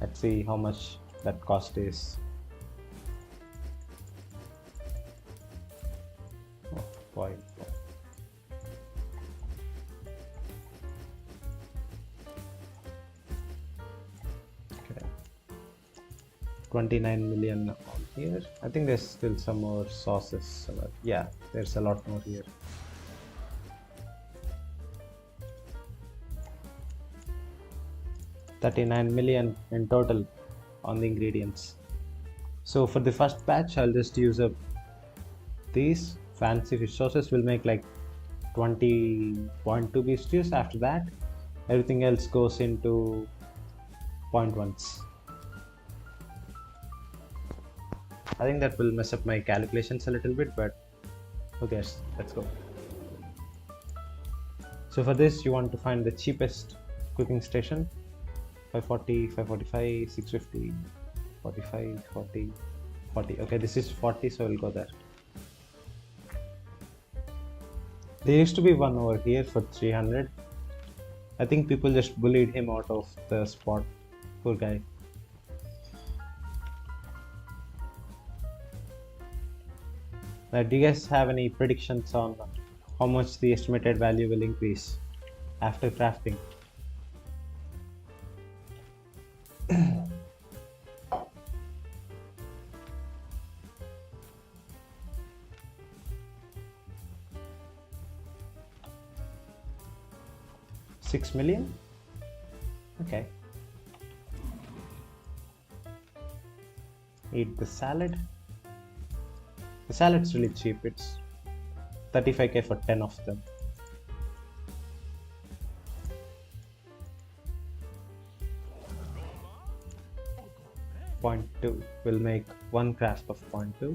Let's see how much that cost is. Oh boy. Okay. 29 million on here. I think there's still some more sauces somewhere. Yeah, there's a lot more here. $39 million in total on the ingredients. So for the first batch, I'll just use up these fancy fish sauces. Will make like 20.2 beef stews. After that, everything else goes into 0.1s. I think that will mess up my calculations a little bit, but who cares? Let's go. So for this, you want to find the cheapest cooking station. 540, 545, 650, 45, 40, 40. Okay, this is 40, so we'll go there. There used to be one over here for 300. I think people just bullied him out of the spot. Poor guy. Now, do you guys have any predictions on how much the estimated value will increase after crafting? $6 million? Okay. Eat the salad. The salad's really cheap. It's 35k for 10 of them. Point 2 will make one craft of 0.2.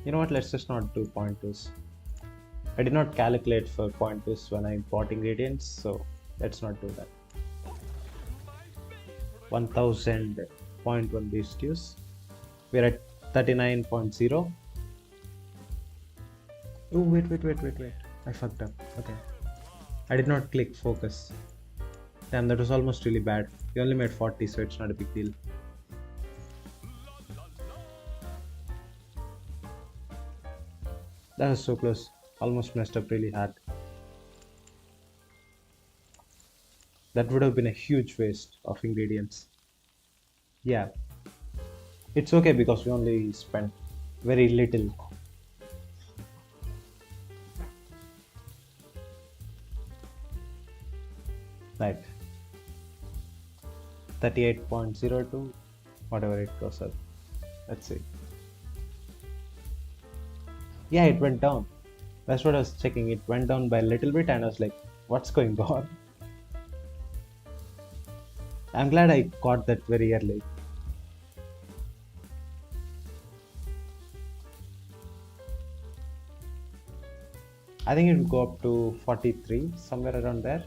You know what? Let's just not do 0.2s. I did not calculate for 0.2s when I bought ingredients, so let's not do that. 1000.1 beef stews. We're at 39.0. Oh, wait. I fucked up. Okay. I did not click focus. Damn, that was almost really bad. We only made 40, so it's not a big deal. That was so close. Almost messed up really hard. That would have been a huge waste of ingredients. Yeah. It's okay because we only spent very little. Right. 38.02, whatever it goes up. Let's see. Yeah, it went down. That's what I was checking. It went down by a little bit, and I was like, what's going on? I'm glad I caught that very early. I think it will go up to 43, somewhere around there.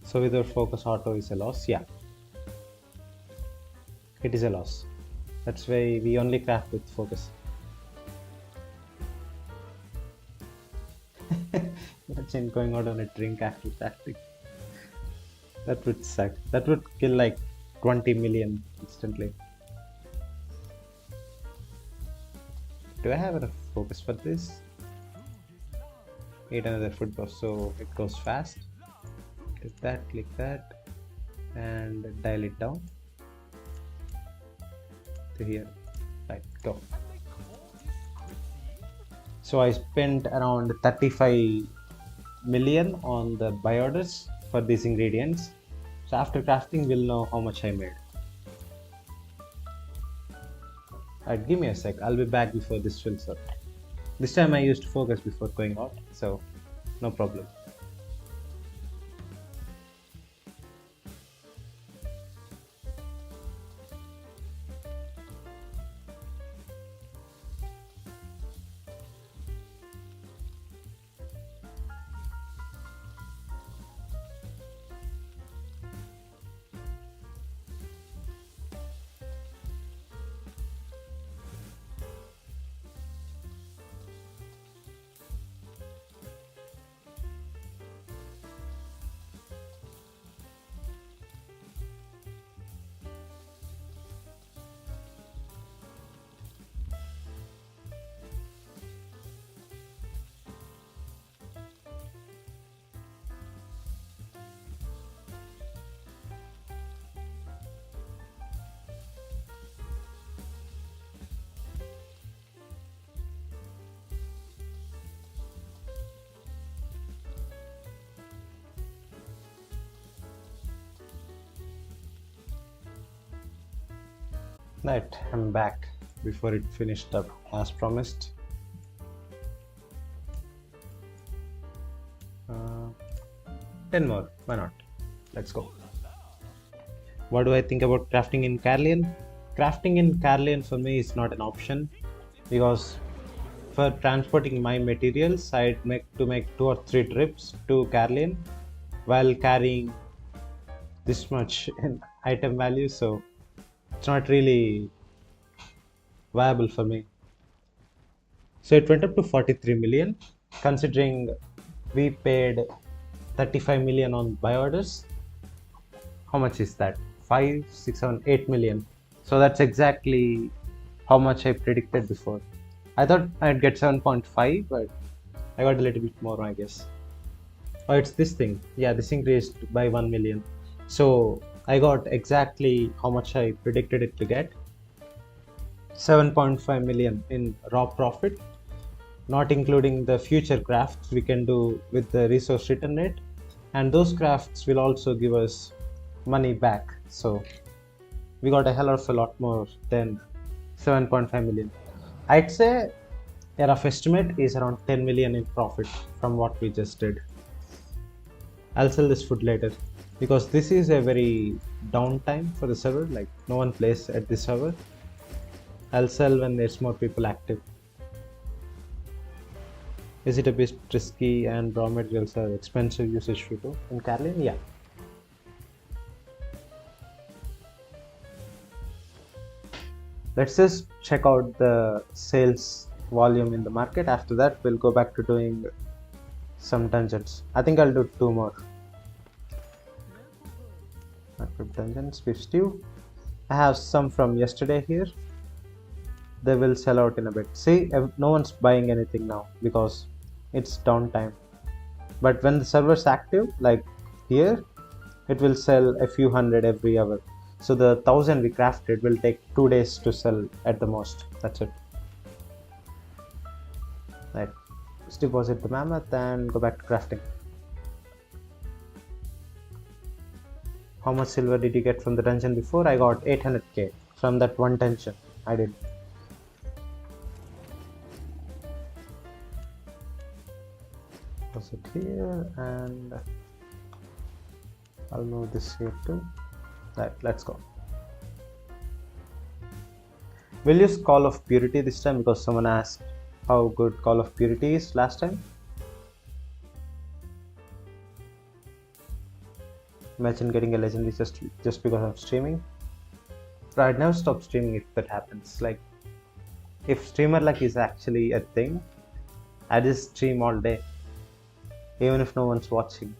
So without focus auto is a loss. Yeah, it is a loss. That's why we only craft with focus. Imagine going out on a drink after crafting. That would suck. That would kill like 20 million instantly. Do I have enough focus for this? Eat another food buff so it goes fast. Click that, and dial it down to here. Right, go. And they call this cuisine? So I spent around 35 million on the buy orders for these ingredients. So after crafting, we'll know how much I made. Alright, give me a sec. I'll be back before this fills up. This time I used focus before going out, so no problem. Right, I'm back before it finished up as promised. 10 more, why not? Let's go. What do I think about crafting in Carlian? Crafting in Carlian for me is not an option because for transporting my materials, I'd make 2 or 3 trips to Carlian while carrying this much in item value, so it's not really viable for me. So it went up to 43 million, considering we paid 35 million on buy orders. How much is that? 5, 6, 7, 8 million. So that's exactly how much I predicted before. I thought I'd get 7.5, but I got a little bit more, I guess. Oh, it's this thing. Yeah, this increased by 1 million. So I got exactly how much I predicted it to get. 7.5 million in raw profit, not including the future crafts we can do with the resource return rate, and those crafts will also give us money back, so we got a hell of a lot more than 7.5 million. I'd say a rough estimate is around 10 million in profit from what we just did. I'll sell this food later because this is a very downtime for the server, like no one plays at this server. I'll sell when there's more people active. Is it a bit risky and raw materials are expensive usage fee too in Carlin? Yeah. Let's just check out the sales volume in the market. After that, we'll go back to doing some dungeons. I think I'll do 2 more. Market dungeons, beef stew. I have some from yesterday here. They will sell out in a bit. See, no one's buying anything now because it's downtime. But when the server's active, like here, it will sell a few hundred every hour. So the 1,000 we crafted will take 2 days to sell at the most. That's it. Right. Let's deposit the mammoth and go back to crafting. How much silver did you get from the dungeon before? I got 800k from that one dungeon. I did. Deposit here, and I'll move this here too. Right, let's go. We'll use Call of Purity this time because someone asked how good Call of Purity is last time. Imagine getting a legendary just because I'm streaming. But I'd never stop streaming if that happens. Like, if streamer luck is actually a thing, I just stream all day, even if no one's watching.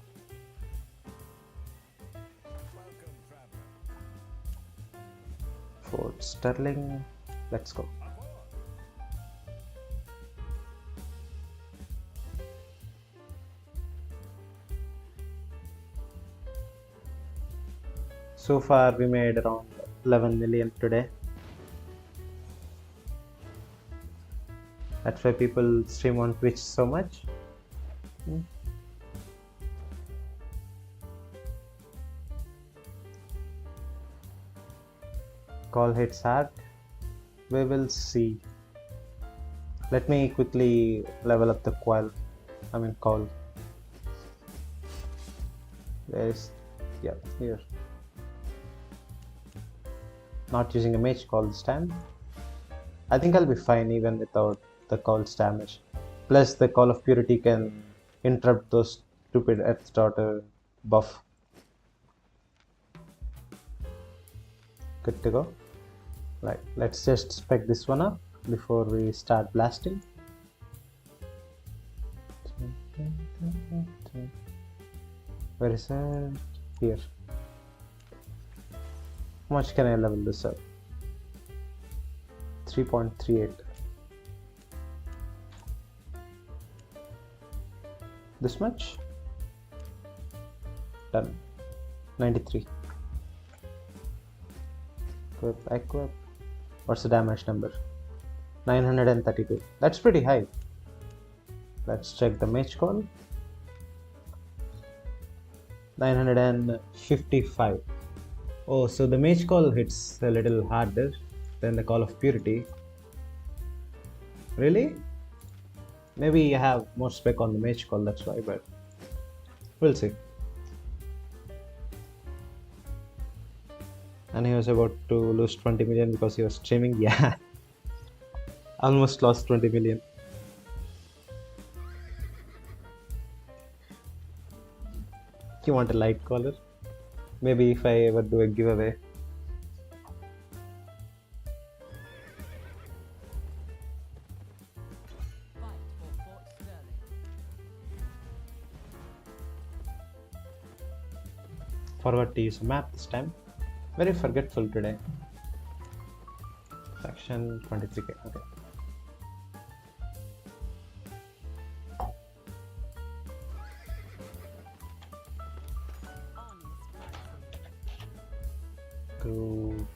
Fort Sterling, let's go. So far we made around 11 million today. That's why people stream on Twitch so much. Call hits hard. We will see. Let me quickly level up the call. Where is? Yeah, here. Not using a mage call this time. I think I'll be fine even without the call's damage. Plus the Call of Purity can interrupt those stupid Earth Daughter buff. Good to go. Right, let's just spec this one up before we start blasting. Where is it? Here. How much can I level this up? 3.38. This much? Done. 93. Equip. What's the damage number? 932. That's pretty high. Let's check the mage call. 955. Oh, so the mage call hits a little harder than the Call of Purity. Really? Maybe I have more spec on the mage call, that's why, but we'll see. And he was about to lose 20 million because he was streaming. Yeah, almost lost 20 million. You want a light caller? Maybe if I ever do a giveaway. Fight for Fort Sterling. Forgot to use a map this time. Very forgetful today. Section 23k. Okay. To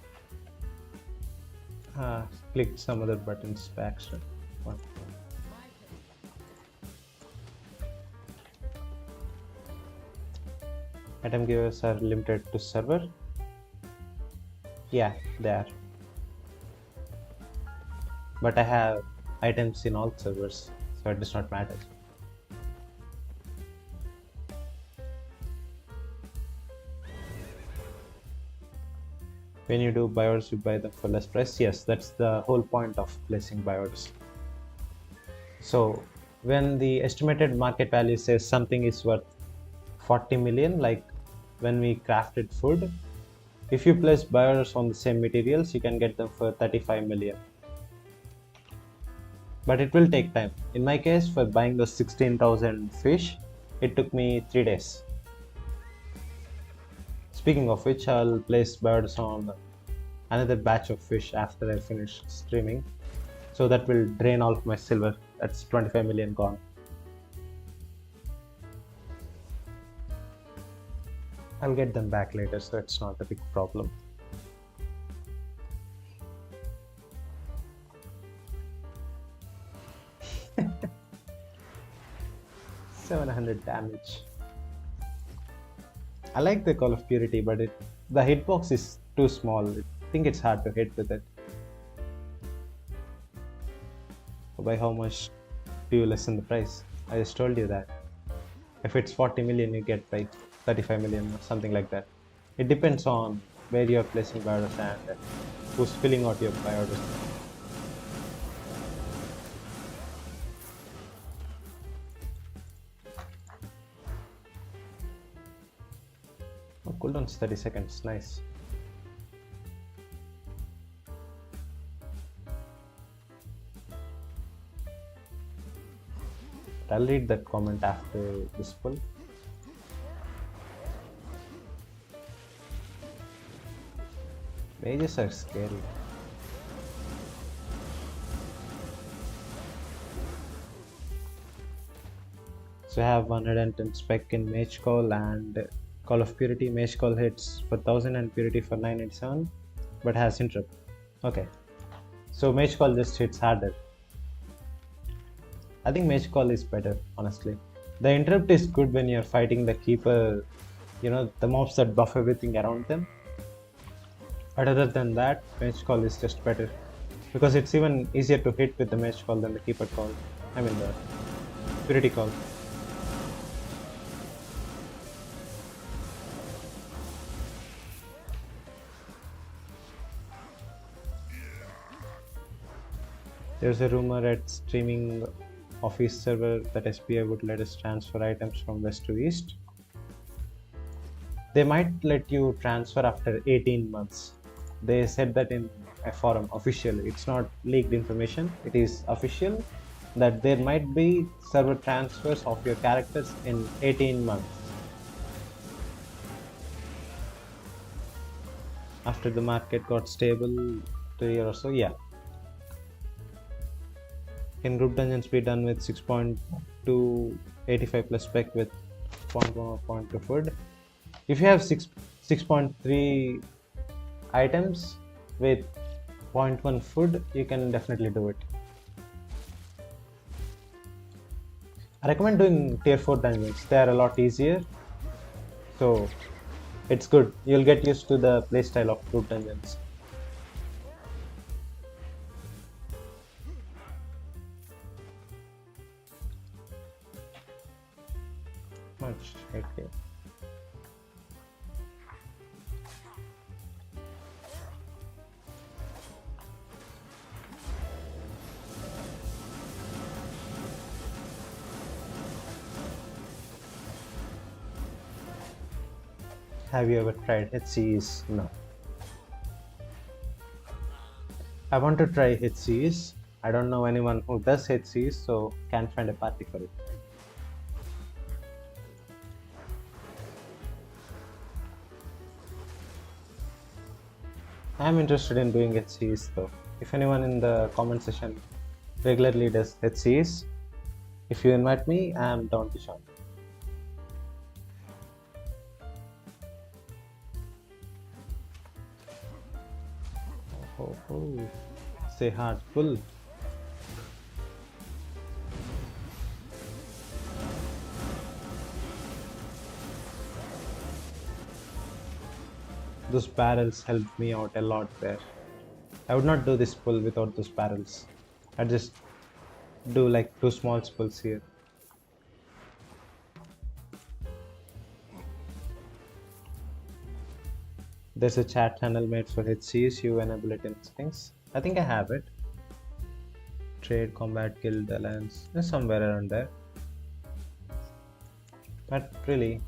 click some other buttons by accident. One. Item givers are limited to server. Yeah, they are. But I have items in all servers, so it does not matter. When you do buy orders, you buy them for less price. Yes, that's the whole point of placing buy orders. So when the estimated market value says something is worth 40 million, like when we crafted food, if you place buy orders on the same materials, you can get them for 35 million. But it will take time. In my case, for buying those 16,000 fish, it took me 3 days. Speaking of which, I'll place birds on another batch of fish after I finish streaming. So that will drain all of my silver. That's 25 million gone. I'll get them back later, so it's not a big problem. $700 damage. I like the Call of Purity, but the hitbox is too small. I think it's hard to hit with it. By how much do you lessen the price? I just told you that. If it's 40 million, you get like 35 million or something like that. It depends on where you're placing buy orders and who's filling out your buy orders. Oh, cooldown's 30 seconds, nice. I'll read that comment after this pull. Mages are scary. So I have 110 spec in Mage Call and Call of Purity, Mage Call hits for 1000 and Purity for 997, but has interrupt. Okay, so Mage Call just hits harder. I think Mage Call is better, honestly. The interrupt is good when you're fighting the Keeper, the mobs that buff everything around them. But other than that, Mage Call is just better. Because it's even easier to hit with the Mage Call than the Keeper Call. I mean the Purity Call. There's a rumor at streaming office server that SBI would let us transfer items from west to east. They might let you transfer after 18 months. They said that in a forum officially. It's not leaked information, it is official that there might be server transfers of your characters in 18 months. After the market got stable 3 years or so, yeah. Can group dungeons be done with 6.2 85 plus spec with 0.1 or 0.2 food? If you have 6.3 items with 0.1 food, you can definitely do it. I recommend doing tier 4 dungeons. They are a lot easier. So it's good. You'll get used to the playstyle of group dungeons. Much right here. Have you ever tried HCs? No. I want to try HCs. I don't know anyone who does HCs, so can't find a party for it. I'm interested in doing HCs though. If anyone in the comment section regularly does HCs, if you invite me, I'm down to join. Oh. Say hard pull. Those barrels helped me out a lot there. I would not do this pull without those barrels. I'd just do like 2 small pulls here. There's a chat channel made for HCs, you enable it in settings. I think I have it. Trade, Combat, Guild, Alliance, somewhere around there. But really,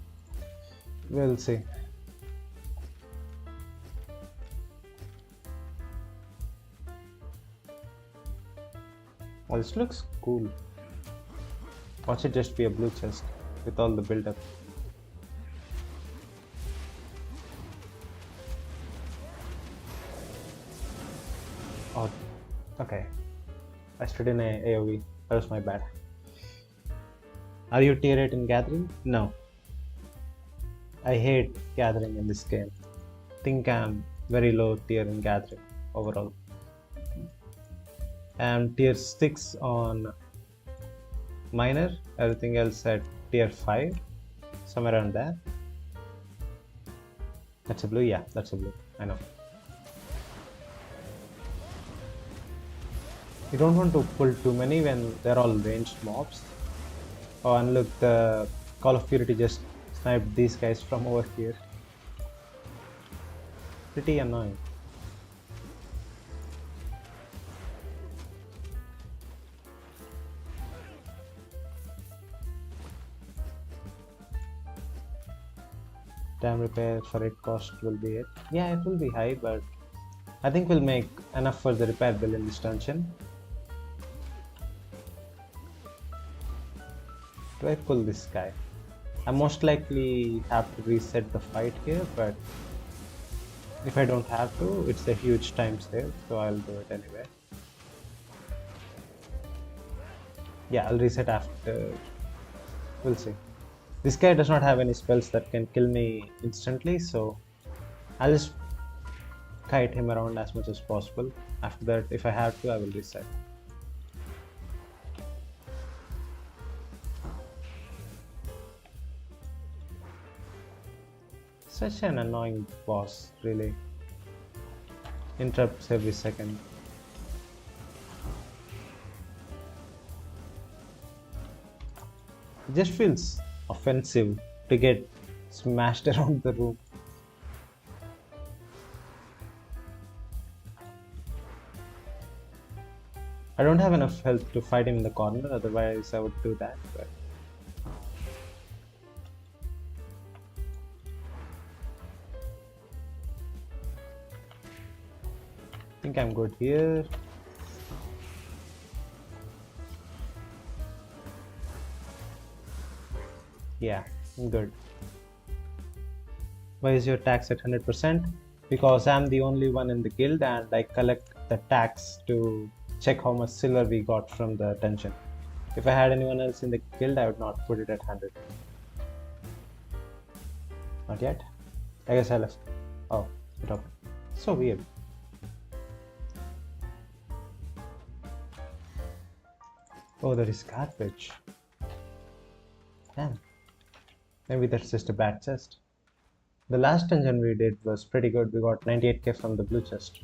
we'll see. Oh, this looks cool. Watch it just be a blue chest with all the build up. Oh, okay. I stood in a AoE. That was my bad. Are you tier 8 in Gathering? No. I hate Gathering in this game. Think I'm very low tier in Gathering overall. I'm tier 6 on Minor, everything else at tier 5, somewhere around there. That's a blue? Yeah, that's a blue. I know. You don't want to pull too many when they're all ranged mobs. Oh, and look, the Call of Purity just sniped these guys from over here. Pretty annoying. Dam repair for it cost will be it. Yeah, it will be high, but I think we'll make enough for the repair bill in this dungeon. Do I pull this guy? I most likely have to reset the fight here, but if I don't have to, it's a huge time save, so I'll do it anyway. Yeah, I'll reset after. We'll see. This guy does not have any spells that can kill me instantly, so I'll just kite him around as much as possible. After that, if I have to, I will reset. Such an annoying boss, really. Interrupts every second. It just feels offensive to get smashed around the room. I don't have enough health to fight him in the corner, otherwise I would do that, but I think I'm good here. Yeah, I'm good. Why is your tax at 100%? Because I'm the only one in the guild and I collect the tax to check how much silver we got from the dungeon. If I had anyone else in the guild, I would not put it at 100. Not yet. I guess I left. Oh, it opened. So weird. Oh, there is garbage. Damn. Maybe that's just a bad chest. The last dungeon we did was pretty good. We got 98k from the blue chest.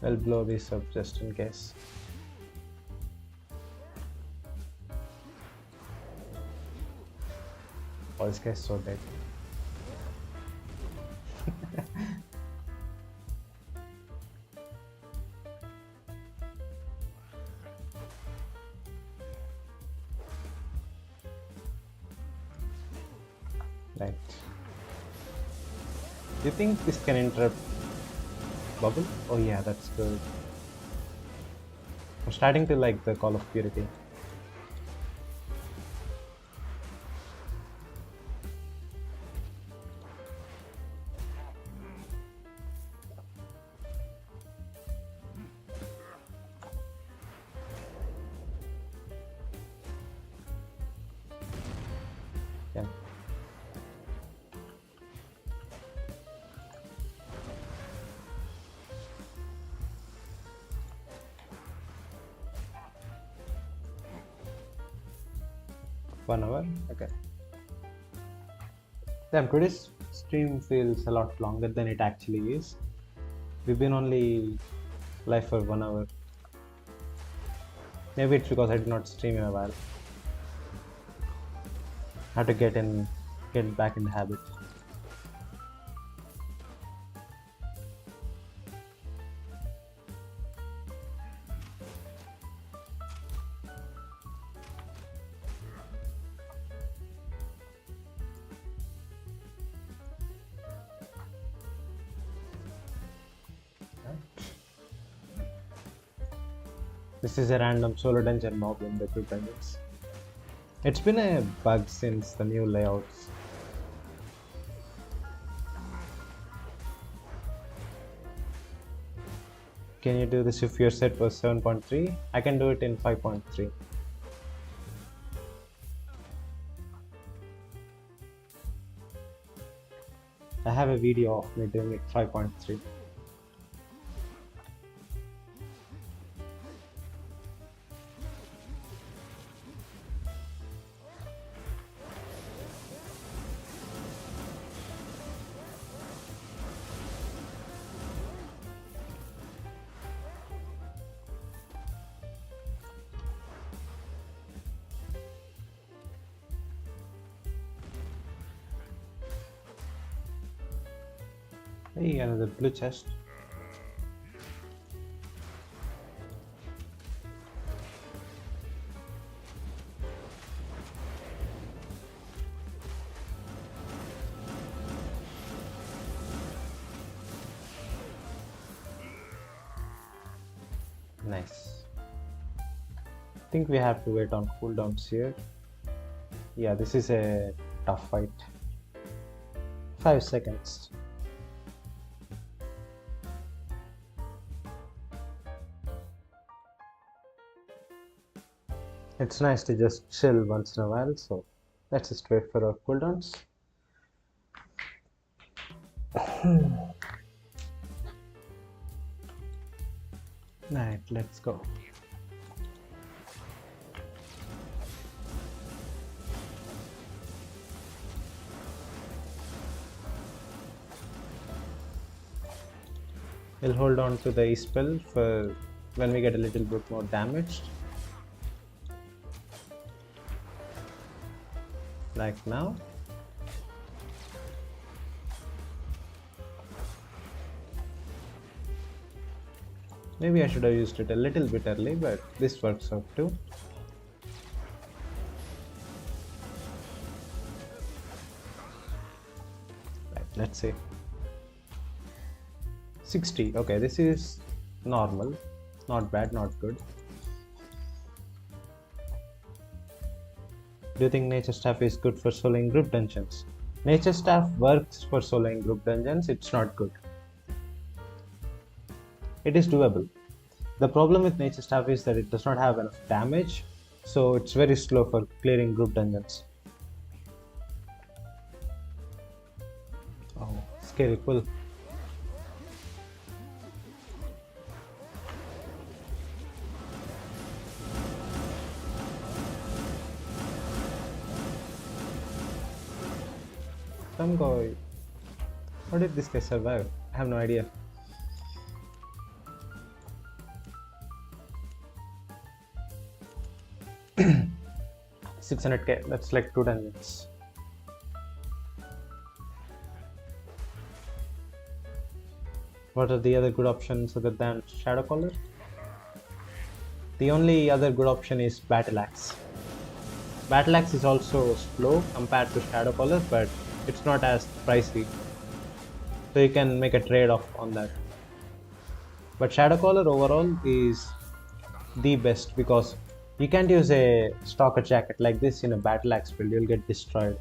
I'll blow this up just in case. Oh, this guy's so dead. Right. Do you think this can interrupt bubble? Oh yeah, that's good. I'm starting to like the Call of Purity. Yeah. One hour? Okay. Damn, today's stream feels a lot longer than it actually is. We've been only live for 1 hour. Maybe it's because I did not stream in a while. Have to get back in the habit. This is a random solo dungeon mob in the group dungeons. It's been a bug since the new layouts. Can you do this if your set was 7.3? I can do it in 5.3. I have a video of me doing it 5.3. Hey, another blue chest. Nice. I think we have to wait on cooldowns here. Yeah, this is a tough fight. 5 seconds. It's nice to just chill once in a while, so let's just wait for our cooldowns. Right, let's go. We'll hold on to the E-spell for when we get a little bit more damaged. Like now. Maybe I should have used it a little bit early, but this works out too. Right, let's see. 60. Okay, this is normal. Not bad, not good. Do you think Nature Staff is good for soloing group dungeons? Nature Staff works for soloing group dungeons, it's not good. It is doable. The problem with Nature Staff is that it does not have enough damage, so it's very slow for clearing group dungeons. Oh, scary pull. Some guy. How did this guy survive? I have no idea. $600k, that's like 2 dungeons. What are the other good options other than Shadow Caller? The only other good option is Battle Axe. Battle Axe is also slow compared to Shadow Caller, but it's not as pricey. So you can make a trade-off on that. But Shadow Caller overall is the best because you can't use a Stalker Jacket like this in a Battle Axe build, you'll get destroyed.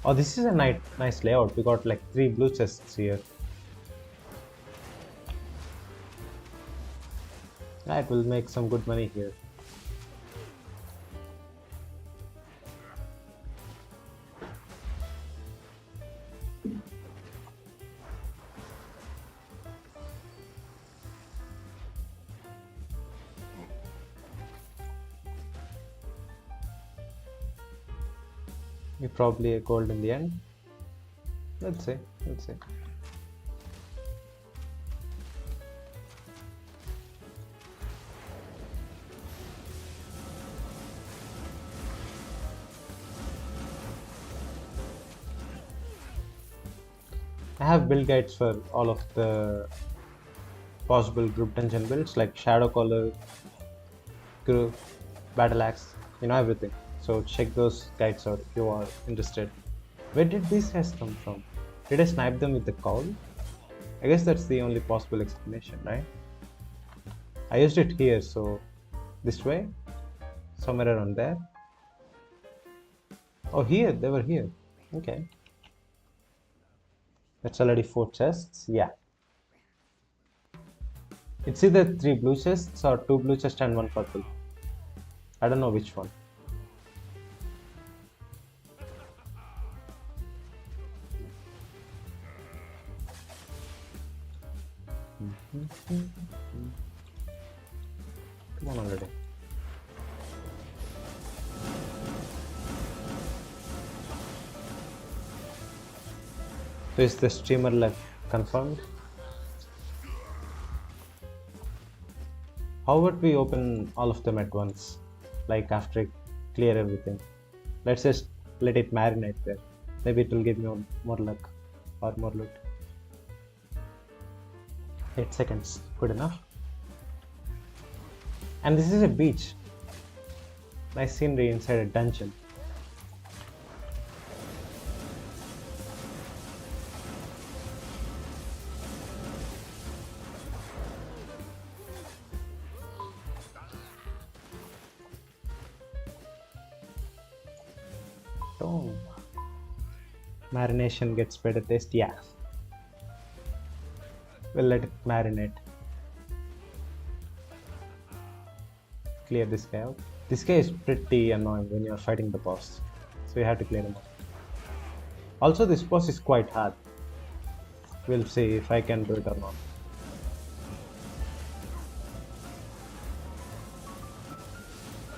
Oh, this is a nice layout. We got like 3 blue chests here. That will make some good money here. We probably a gold in the end. Let's see. I have build guides for all of the possible group dungeon builds like Shadow Caller, group, Battle Axe, everything. So check those guides out if you are interested. Where did these guys come from? Did I snipe them with the cowl? I guess that's the only possible explanation, right? I used it here, so this way, somewhere around there. Oh, here, they were here. Okay. That's already 4 chests, yeah. It's either 3 blue chests or 2 blue chests and 1 purple. I don't know which one. Come on already. So is the streamer like confirmed? How about we open all of them at once? Like after I clear everything. Let's just let it marinate there. Maybe it will give me more luck or more loot. 8 seconds, good enough. And this is a beach. Nice scenery inside a dungeon. Oh. Marination gets better taste, yeah. We'll let it marinate. clear this guy out. This guy is pretty annoying when you're fighting the boss, so you have to clear him out. Also, this boss is quite hard. We'll see if I can do it or not.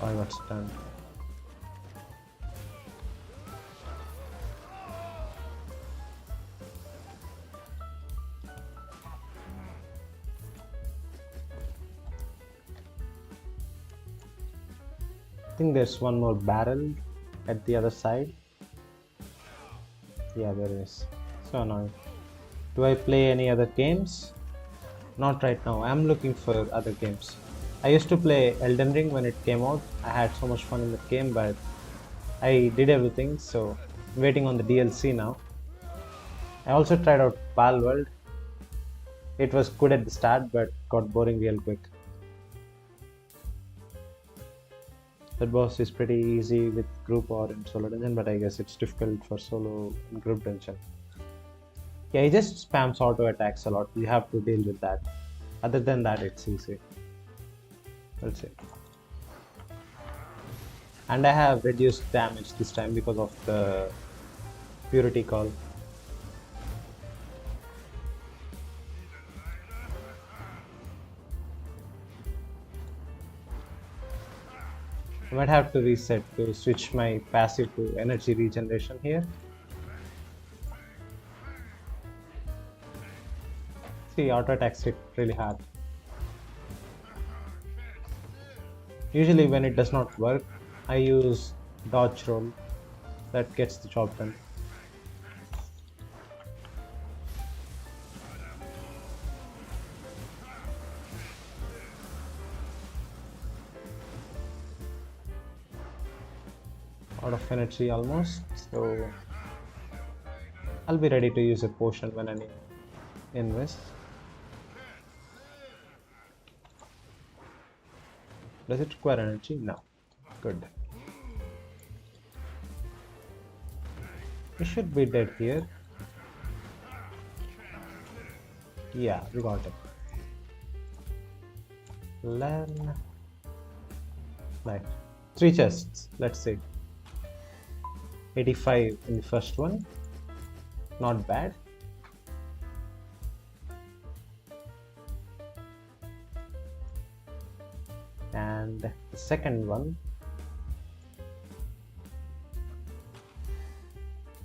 Oh, I got stunned. I think there's one more barrel at the other side. Yeah, there is. So annoying. Do I play any other games? Not right now. I'm looking for other games. I used to play Elden Ring when it came out. I had so much fun in the game, but I did everything, so I'm waiting on the DLC now. I also tried out Palworld. It was good at the start, but got boring real quick. That boss is pretty easy with group or in solo dungeon, but I guess it's difficult for solo and group dungeon. Yeah, he just spams auto attacks a lot. You have to deal with that. Other than that, it's easy. We'll see. And I have reduced damage this time because of the purity call. I might have to reset to switch my passive to energy regeneration here. See, auto attacks hit really hard. Usually when it does not work, I use dodge roll. That gets the job done. Out of energy almost, so I'll be ready to use a potion when I need invest. Does it require energy? No. Good. We should be dead here. Yeah, we got it. Learn. Right. 3 chests. Let's see. 85 in the first one. Not bad. And the second one,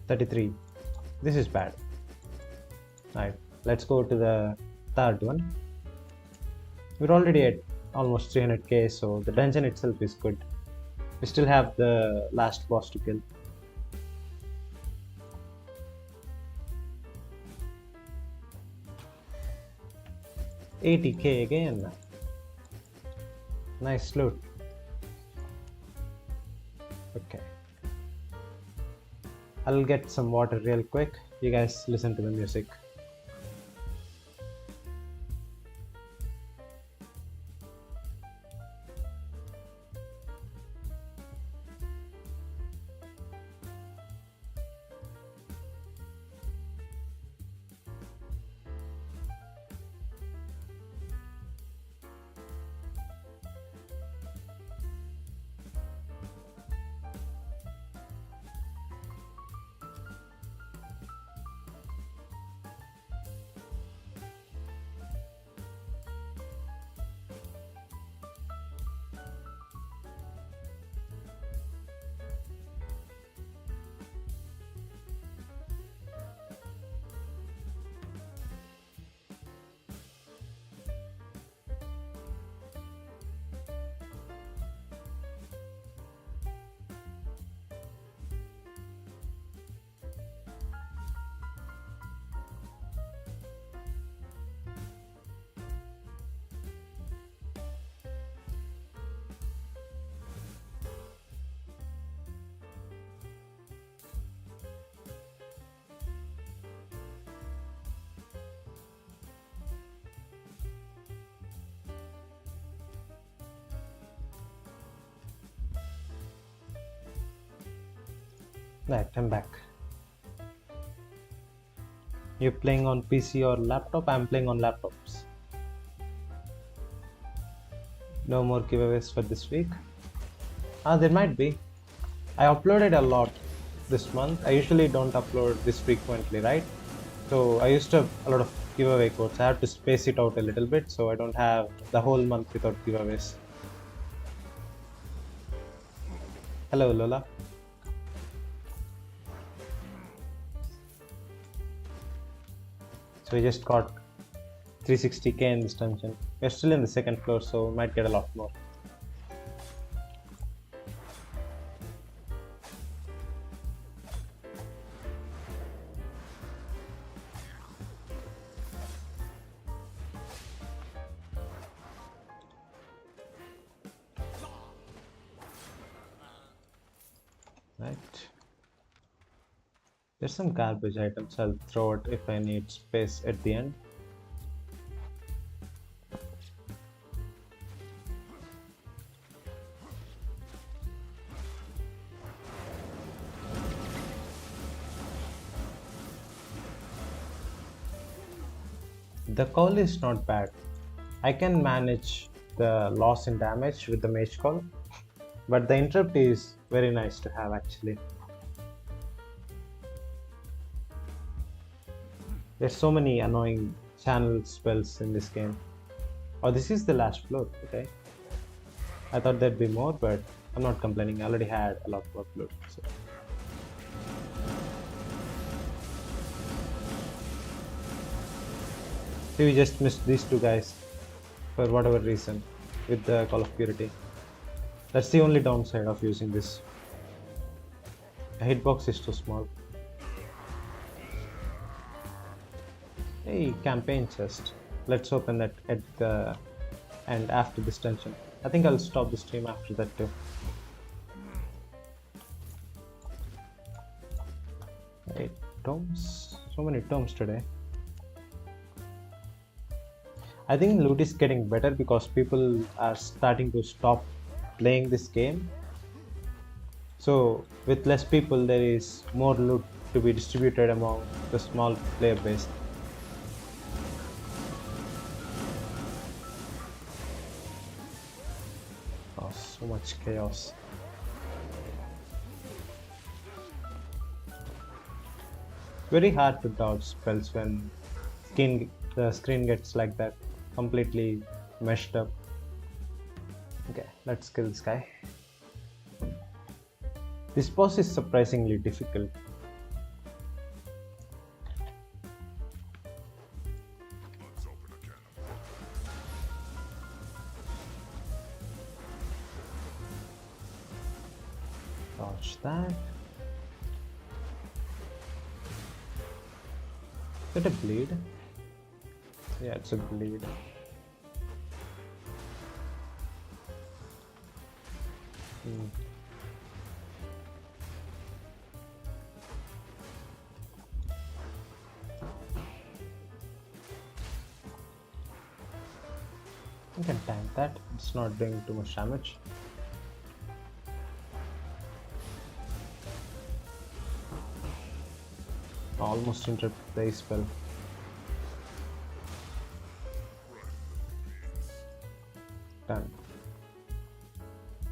33. This is bad. Right, let's go to the third one. We're already at almost 300k, so the dungeon itself is good. We still have the last boss to kill. $80k again. Nice loot. Okay. I'll get some water real quick. You guys listen to the music. Right, I'm back. You're playing on PC or laptop? I'm playing on laptops. No more giveaways for this week. There might be. I uploaded a lot this month. I usually don't upload this frequently, right? So I used to have a lot of giveaway codes. I have to space it out a little bit so I don't have the whole month without giveaways. Hello, Lola. So we just got 360k in this dungeon. We're still in the second floor, so we might get a lot more. Right. There's some garbage items. I'll throw it if I need space at the end. The call is not bad. I can manage the loss in damage with the mage call, but the interrupt is very nice to have actually. There's so many annoying channel spells in this game. Oh, this is the last floor. Okay. I thought there'd be more, but I'm not complaining. I already had a lot more floor. So. See, we just missed these two guys for whatever reason with the Call of Purity. That's the only downside of using this. The hitbox is too small. Hey, campaign chest. Let's open that at the end after this dungeon. I think I'll stop the stream after that too. Right, tomes. So many tomes today. I think loot is getting better because people are starting to stop playing this game. So with less people, there is more loot to be distributed among the small player base. Oh, so much chaos. Very hard to dodge spells when the screen gets like that, completely meshed up. Okay, let's kill this guy. This boss is surprisingly difficult. Dodge that. Is it a bleed? Yeah, it's a bleed. You can tank that, it's not doing too much damage. Almost interrupt the spell. Done.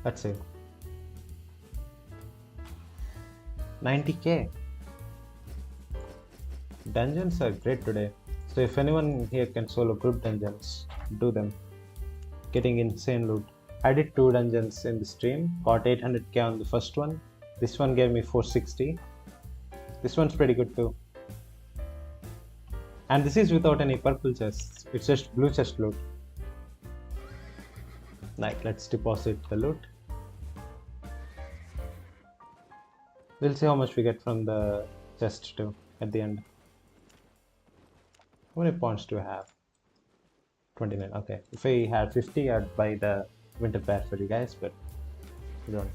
That's it. 90k. Dungeons are great today. So if anyone here can solo group dungeons, do them. Getting insane loot. I did 2 dungeons in the stream, got 800k on the first one. This one gave me 460. This one's pretty good too. And this is without any purple chests, it's just blue chest loot. Right, let's deposit the loot. We'll see how much we get from the chest too at the end. How many points do I have? 29. Okay, if I had 50, I'd buy the winter pair for you guys, but I don't.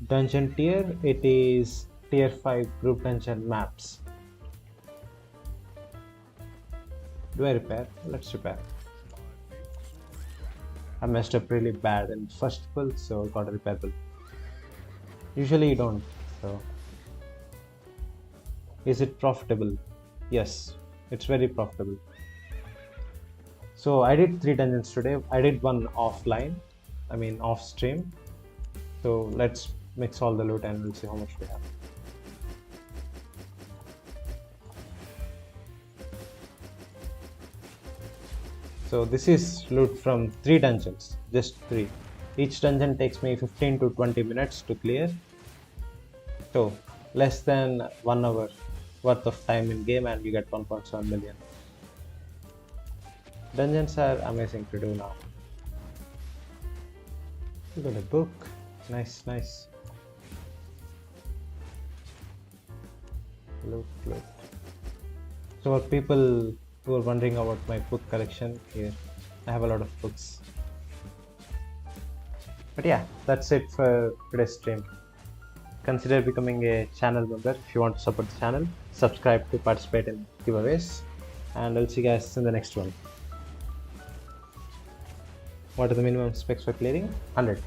Dungeon tier, it is tier 5 group dungeon maps. Do I repair? Let's repair. I messed up really bad in first pull, so got a repair pull. Usually you don't. So, is it profitable? Yes, it's very profitable. So I did 3 dungeons today. I did one offline, I mean off stream. So let's mix all the loot and we'll see how much we have. So this is loot from 3 dungeons, just 3. Each dungeon takes me 15 to 20 minutes to clear. So less than 1 hour worth of time in game and you get 1.7 million. Dungeons are amazing to do now. You got a book. Nice, nice. Loot. So for people who are wondering about my book collection, here I have a lot of books. But yeah, that's it for today's stream. Consider becoming a channel member if you want to support the channel. Subscribe to participate in giveaways, and I'll see you guys in the next one. What are the minimum specs for clearing? 100.